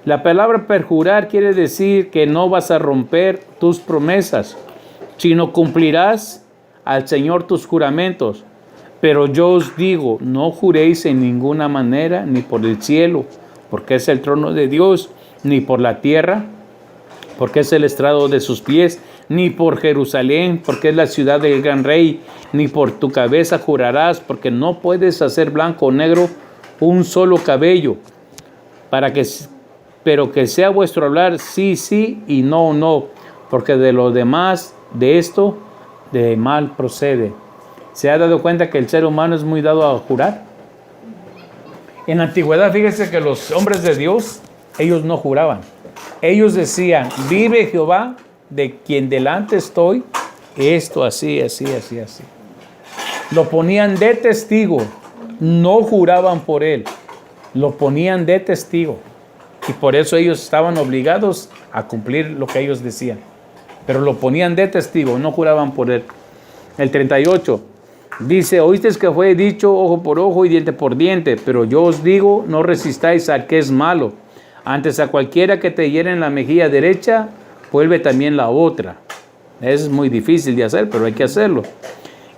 La palabra perjurar quiere decir que no vas a romper tus promesas, sino cumplirás al Señor tus juramentos. Pero yo os digo, no juréis en ninguna manera, ni por el cielo, porque es el trono de Dios, ni por la tierra, porque es el estrado de sus pies, ni por Jerusalén, porque es la ciudad del gran rey, ni por tu cabeza jurarás, porque no puedes hacer blanco o negro un solo cabello, pero que sea vuestro hablar sí, sí y no, no, porque de lo demás, de esto, de mal procede. ¿Se ha dado cuenta que el ser humano es muy dado a jurar? En la antigüedad, fíjese que los hombres de Dios, ellos no juraban. Ellos decían, vive Jehová, de quien delante estoy, esto así, así, así, así. Lo ponían de testigo, no juraban por él, lo ponían de testigo. Y por eso ellos estaban obligados a cumplir lo que ellos decían. Pero lo ponían de testigo, no juraban por él. El 38. Dice, oíste que fue dicho ojo por ojo y diente por diente, pero yo os digo, no resistáis al que es malo. Antes a cualquiera que te hiere en la mejilla derecha, vuelve también la otra. Es muy difícil de hacer, pero hay que hacerlo.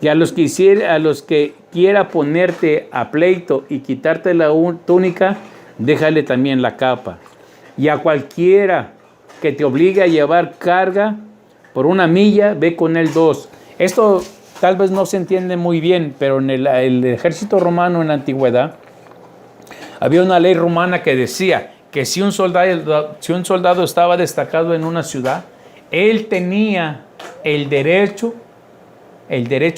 Y a los que quiera ponerte a pleito y quitarte la túnica, déjale también la capa. Y a cualquiera que te obligue a llevar carga por 1 milla, ve con él 2. Esto tal vez no se entiende muy bien, pero en el ejército romano en la antigüedad había una ley romana que decía que si un soldado estaba destacado en una ciudad, él tenía el derecho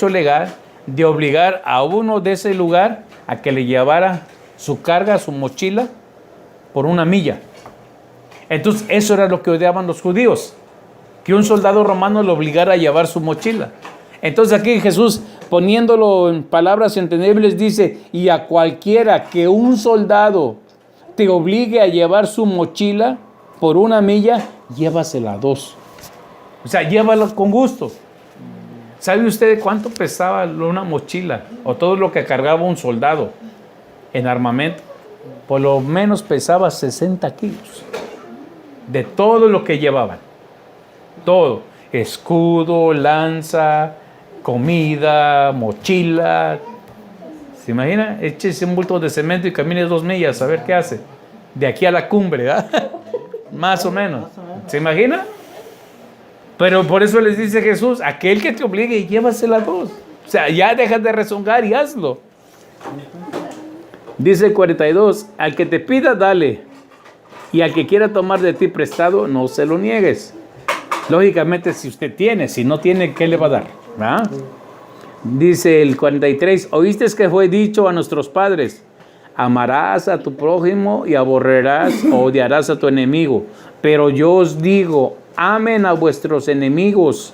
legal de obligar a uno de ese lugar a que le llevara su carga, su mochila, por 1 milla. Entonces eso era lo que odiaban los judíos, que un soldado romano lo obligara a llevar su mochila. Entonces aquí Jesús, poniéndolo en palabras entendibles, dice, y a cualquiera que un soldado te obligue a llevar su mochila por 1 milla, llévasela 2. O sea, llévala con gusto. ¿Sabe usted cuánto pesaba una mochila o todo lo que cargaba un soldado en armamento? Por lo menos pesaba 60 kilos de todo lo que llevaban. Todo. Escudo, lanza, comida, mochila. ¿Se imagina? Échese un bulto de cemento y camine 2 millas a ver qué hace. De aquí a la cumbre, ¿verdad? Más o menos. ¿Se imagina? Pero por eso les dice Jesús, aquel que te obligue, llévasela 2. O sea, ya dejas de rezongar y hazlo. Dice el 42, al que te pida, dale. Y al que quiera tomar de ti prestado, no se lo niegues. Lógicamente, si usted tiene, si no tiene, ¿qué le va a dar? ¿Ah? Dice el 43, oíste que fue dicho a nuestros padres, amarás a tu prójimo y aborrerás o odiarás a tu enemigo. Pero yo os digo, amen a vuestros enemigos,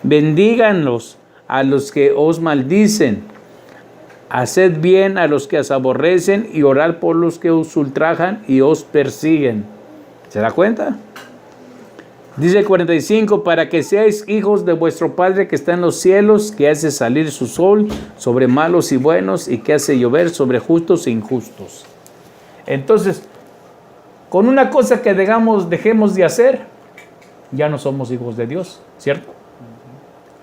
bendíganlos a los que os maldicen, haced bien a los que os aborrecen y orad por los que os ultrajan y os persiguen. ¿Se da cuenta? Dice el 45, para que seáis hijos de vuestro Padre que está en los cielos, que hace salir su sol sobre malos y buenos y que hace llover sobre justos e injustos. Entonces, con una cosa que dejemos de hacer, ya no somos hijos de Dios, ¿cierto?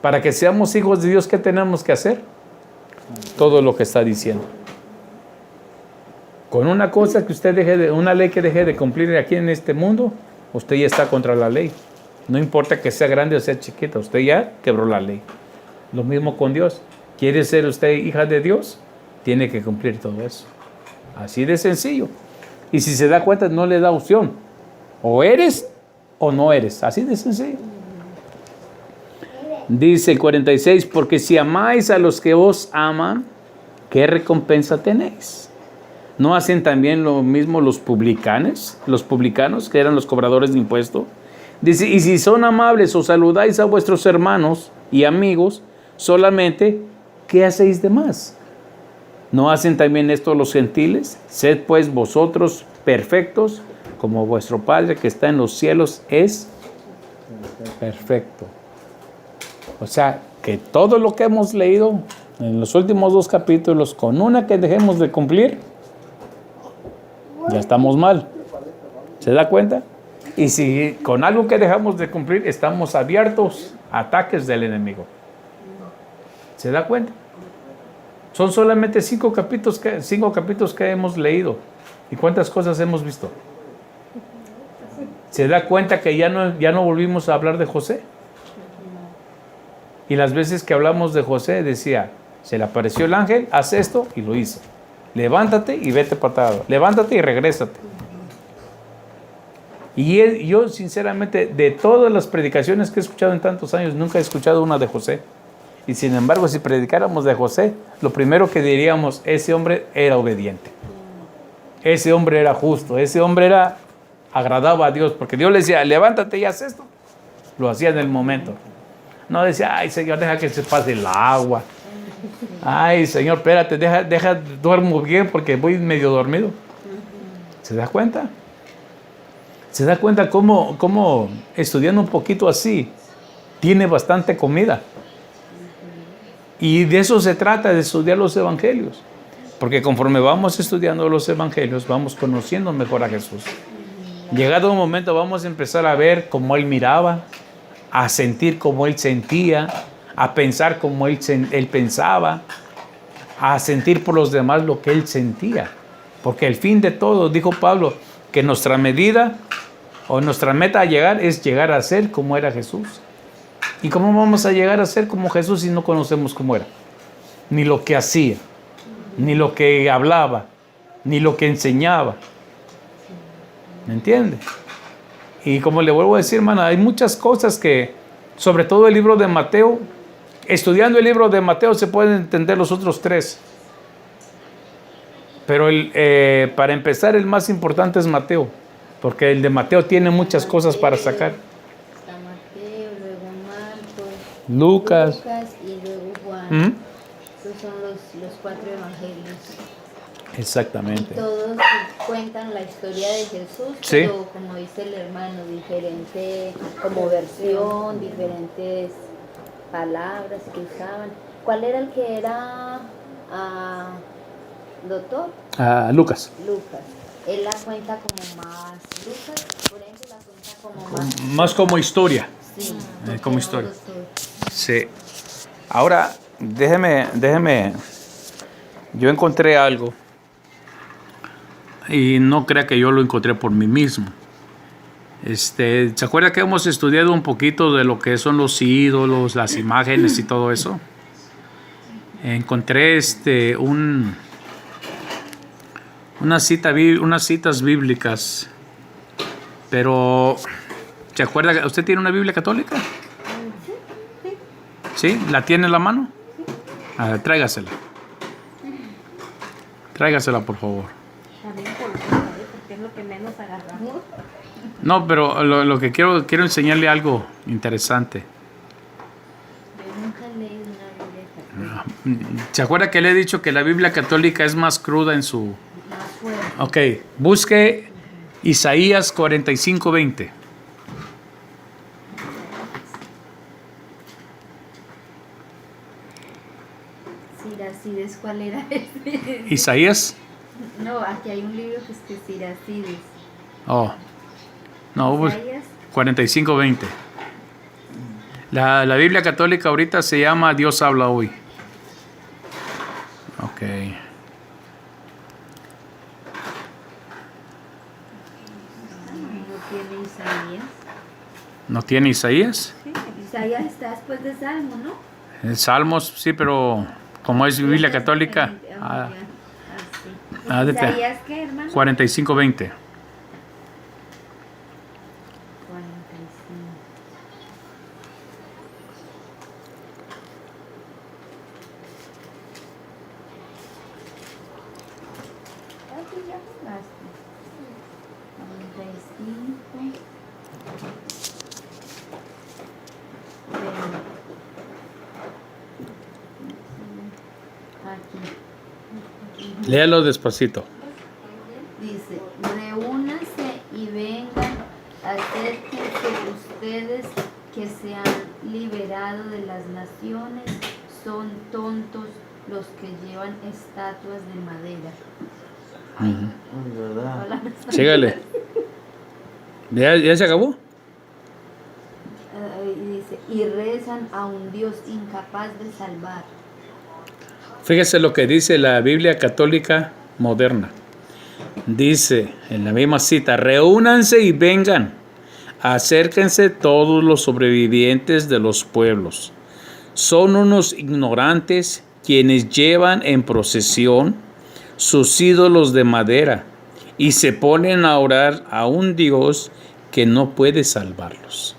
Para que seamos hijos de Dios, ¿qué tenemos que hacer? Todo lo que está diciendo. Con una cosa que usted una ley que deje de cumplir aquí en este mundo, usted ya está contra la ley. No importa que sea grande o sea chiquita, usted ya quebró la ley. Lo mismo con Dios. ¿Quiere ser usted hija de Dios? Tiene que cumplir todo eso. Así de sencillo. Y si se da cuenta, no le da opción. O eres o no eres. Así de sencillo. Dice el 46, porque si amáis a los que os aman, ¿qué recompensa tenéis? ¿No hacen también lo mismo los publicanos, que eran los cobradores de impuestos? Dice, y si son amables o saludáis a vuestros hermanos y amigos, solamente, ¿qué hacéis de más? ¿No hacen también esto los gentiles? Sed pues vosotros perfectos, como vuestro Padre que está en los cielos es perfecto. O sea, que todo lo que hemos leído en los últimos 2 capítulos, con una que dejemos de cumplir, ya estamos mal. ¿Se da cuenta? Y si con algo que dejamos de cumplir, estamos abiertos a ataques del enemigo. ¿Se da cuenta? Son solamente 5 capítulos que hemos leído. ¿Y cuántas cosas hemos visto? ¿Se da cuenta que ya no volvimos a hablar de José? Y las veces que hablamos de José decía, se le apareció el ángel, haz esto y lo hizo. Levántate y vete patado. Levántate y regrésate. Y yo sinceramente, de todas las predicaciones que he escuchado en tantos años, nunca he escuchado una de José. Y sin embargo, si predicáramos de José, lo primero que diríamos, ese hombre era obediente. Ese hombre era justo. Ese hombre agradaba a Dios. Porque Dios le decía, levántate y haz esto. Lo hacía en el momento. No decía, ay Señor, deja que se pase el agua. Ay Señor, espérate, duermo bien porque voy medio dormido. ¿Se da cuenta? ¿Se da cuenta cómo estudiando un poquito así, tiene bastante comida? Y de eso se trata, de estudiar los evangelios. Porque conforme vamos estudiando los evangelios, vamos conociendo mejor a Jesús. Llegado un momento vamos a empezar a ver cómo Él miraba, a sentir como Él sentía, a pensar como Él pensaba, a sentir por los demás lo que Él sentía. Porque el fin de todo, dijo Pablo, que nuestra medida o nuestra meta a llegar es llegar a ser como era Jesús. ¿Y cómo vamos a llegar a ser como Jesús si no conocemos cómo era? Ni lo que hacía, ni lo que hablaba, ni lo que enseñaba. ¿Me entiende? Y como le vuelvo a decir, hermana, hay muchas cosas que, sobre todo el libro de Mateo, estudiando el libro de Mateo se pueden entender los otros tres. Pero para empezar, el más importante es Mateo, porque el de Mateo tiene muchas cosas para sacar. Está Mateo, luego Marcos, Lucas. y luego Juan. Esos son los 4 evangelios. Exactamente. Y todos cuentan la historia de Jesús, Sí. pero como dice el hermano, diferente como versión, diferentes palabras que usaban. ¿Cuál era el que era doctor? Lucas. Lucas. Él la cuenta como más. Lucas, por ejemplo, la cuenta como más. Más como historia. Sí, como historia. doctor. Sí. Ahora, déjeme. Yo encontré algo. Y no crea que yo lo encontré por mí mismo. ¿Se acuerda que hemos estudiado un poquito de lo que son los ídolos, las imágenes y todo eso? Encontré unas citas bíblicas. Pero, ¿se acuerda? ¿Usted tiene una Biblia católica? ¿Sí? ¿La tiene en la mano? Tráigasela. Tráigasela, por favor. Porque es lo que menos agarramos. No, pero lo que quiero enseñarle algo interesante. Yo nunca leí una Biblia católica. ¿Se acuerda que le he dicho que la Biblia católica es más cruda en su... Más fuerte. Ok, busque Isaías 45:20. Siracides, ¿cuál era ese? ¿Isaías? No, aquí hay un libro que es que Siracides. Oh, no, Isaías. 45:20. La Biblia católica ahorita se llama Dios habla hoy. Ok. No tiene Isaías. ¿No tiene Isaías? Isaías está después de Salmo, ¿no? El Salmos, sí, pero como es Biblia católica... ¿Isaías qué, hermano? 45:20. 45. Aquí ya jugaste. 45. Aquí. Léalo despacito. Dice, reúnanse y vengan, acérquense ustedes que se han liberado de las naciones, son tontos los que llevan estatuas de madera. ¿Verdad? Sígale. ¿Ya se acabó? Y dice, y rezan a un Dios incapaz de salvar. Fíjese lo que dice la Biblia católica moderna. Dice en la misma cita, reúnanse y vengan, acérquense todos los sobrevivientes de los pueblos. Son unos ignorantes quienes llevan en procesión sus ídolos de madera y se ponen a orar a un Dios que no puede salvarlos.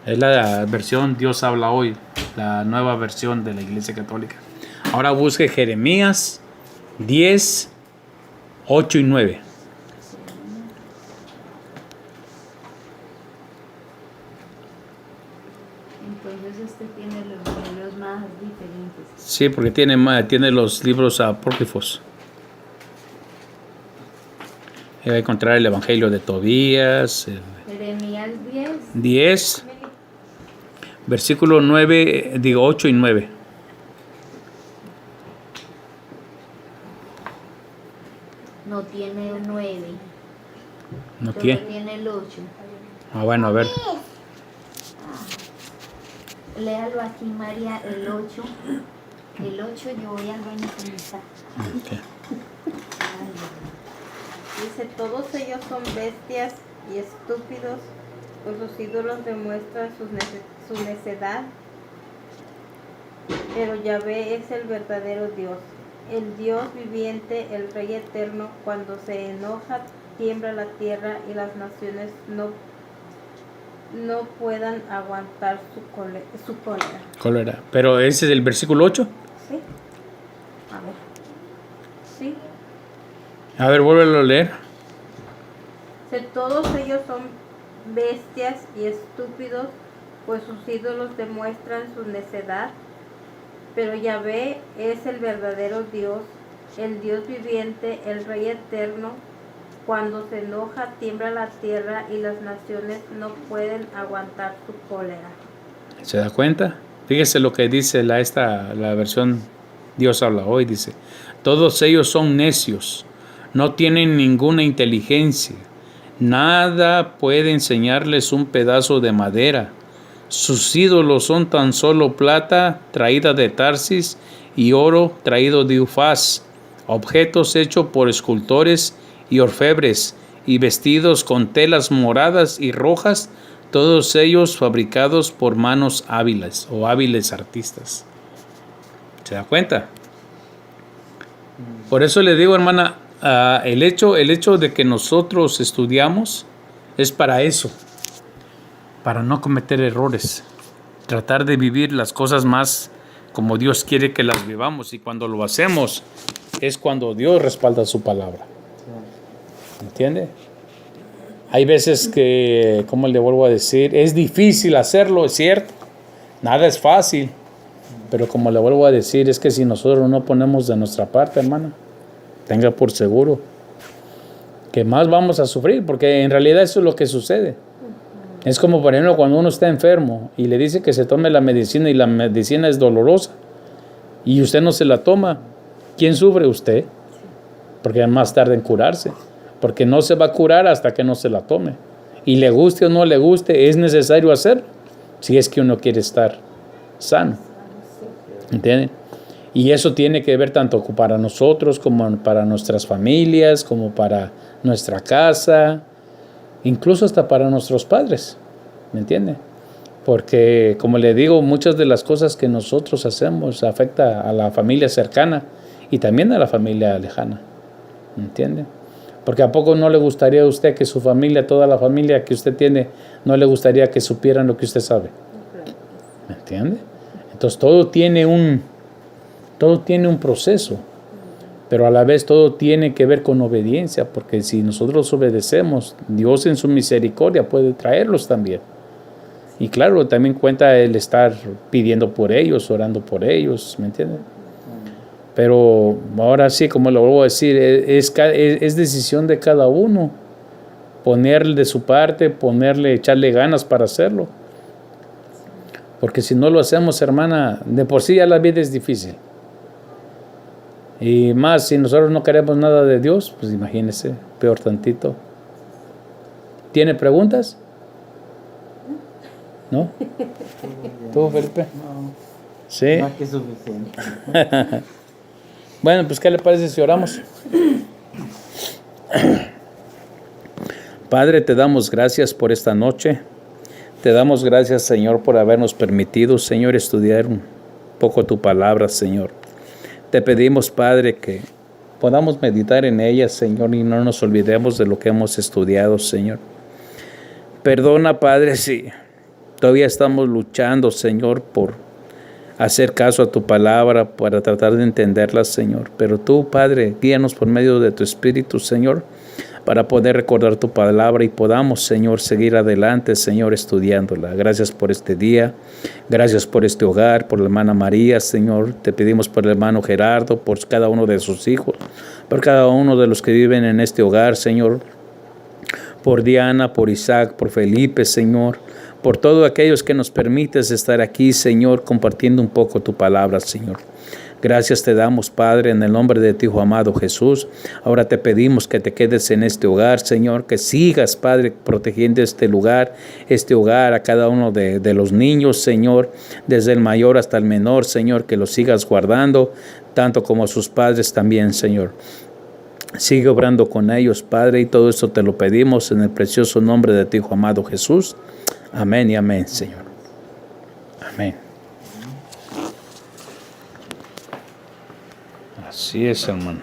Es la versión Dios habla hoy, la nueva versión de la Iglesia Católica. Ahora busque Jeremías 10, 8 y 9. Entonces este tiene los libros más diferentes. Sí, porque tiene los libros apócrifos. Va a encontrar el Evangelio de Tobías, Jeremías 10. 10. Versículo 9, 8 y 9. No tiene el 9. ¿No Solo tiene? tiene el 8. Bueno, a ver. Léalo aquí, María, el 8. El 8 yo voy al baño con mi saco. Ok. Dice, todos ellos son bestias y estúpidos, pues sus ídolos demuestran su necedad. Pero Yahvé es el verdadero Dios, el Dios viviente, el Rey eterno. Cuando se enoja, tiembla la tierra y las naciones no puedan aguantar su cólera. Cólera. Pero ese es el versículo 8. ¿Sí? A ver. ¿Sí? A ver, vuélvelo a leer. Todos ellos son bestias y estúpidos, pues sus ídolos demuestran su necedad. Pero Yahvé es el verdadero Dios, el Dios viviente, el Rey eterno. Cuando se enoja, tiembla la tierra y las naciones no pueden aguantar su cólera. ¿Se da cuenta? Fíjese lo que dice la versión Dios habla hoy. Dice, todos ellos son necios, no tienen ninguna inteligencia. Nada puede enseñarles un pedazo de madera. Sus ídolos son tan solo plata traída de Tarsis y oro traído de Ufaz, objetos hechos por escultores y orfebres, y vestidos con telas moradas y rojas, todos ellos fabricados por manos hábiles o hábiles artistas. ¿Se da cuenta? Por eso le digo, hermana, el hecho de que nosotros estudiamos es para eso, para no cometer errores, tratar de vivir las cosas más como Dios quiere que las vivamos, y cuando lo hacemos es cuando Dios respalda su palabra. ¿Entiende? Hay veces que, como le vuelvo a decir, es difícil hacerlo, es cierto, nada es fácil, pero como le vuelvo a decir, es que si nosotros no ponemos de nuestra parte, hermana, tenga por seguro que más vamos a sufrir, porque en realidad eso es lo que sucede. Es como, por ejemplo, cuando uno está enfermo y le dice que se tome la medicina y la medicina es dolorosa y usted no se la toma, ¿quién sufre? Usted, porque más tarde en curarse, porque no se va a curar hasta que no se la tome, y le guste o no le guste, es necesario hacerlo si es que uno quiere estar sano. ¿Entienden? Y eso tiene que ver tanto para nosotros como para nuestras familias, como para nuestra casa, incluso hasta para nuestros padres. ¿Me entiende? Porque, como le digo, muchas de las cosas que nosotros hacemos afecta a la familia cercana y también a la familia lejana. ¿Me entiende? Porque ¿a poco no le gustaría a usted que su familia, toda la familia que usted tiene, no le gustaría que supieran lo que usted sabe? ¿Me entiende? Entonces todo tiene un proceso, pero a la vez todo tiene que ver con obediencia, porque si nosotros obedecemos, Dios en su misericordia puede traerlos también. Y claro, también cuenta el estar pidiendo por ellos, orando por ellos, ¿me entiende? Pero ahora sí, como lo vuelvo a decir, es decisión de cada uno ponerle de su parte, echarle ganas para hacerlo. Porque si no lo hacemos, hermana, de por sí ya la vida es difícil. Y más, si nosotros no queremos nada de Dios, pues imagínese, peor tantito. ¿Tiene preguntas? ¿No? ¿Tú, Felipe? No, Sí. más que suficiente. Bueno, pues ¿qué le parece si oramos? Padre, te damos gracias por esta noche. Te damos gracias, Señor, por habernos permitido, Señor, estudiar un poco tu palabra, Señor. Te pedimos, Padre, que podamos meditar en ella, Señor, y no nos olvidemos de lo que hemos estudiado, Señor. Perdona, Padre, si todavía estamos luchando, Señor, por hacer caso a tu palabra, para tratar de entenderla, Señor. Pero tú, Padre, guíanos por medio de tu Espíritu, Señor, para poder recordar tu palabra y podamos, Señor, seguir adelante, Señor, estudiándola. Gracias por este día, gracias por este hogar, por la hermana María, Señor. Te pedimos por el hermano Gerardo, por cada uno de sus hijos, por cada uno de los que viven en este hogar, Señor. Por Diana, por Isaac, por Felipe, Señor, por todos aquellos que nos permites estar aquí, Señor, compartiendo un poco tu palabra, Señor. Gracias te damos, Padre, en el nombre de tu Hijo amado Jesús. Ahora te pedimos que te quedes en este hogar, Señor, que sigas, Padre, protegiendo este lugar, este hogar, a cada uno de los niños, Señor, desde el mayor hasta el menor, Señor, que los sigas guardando, tanto como sus padres también, Señor. Sigue obrando con ellos, Padre, y todo esto te lo pedimos en el precioso nombre de tu Hijo amado Jesús. Amén y amén, Señor. Amén. Así es, hermano.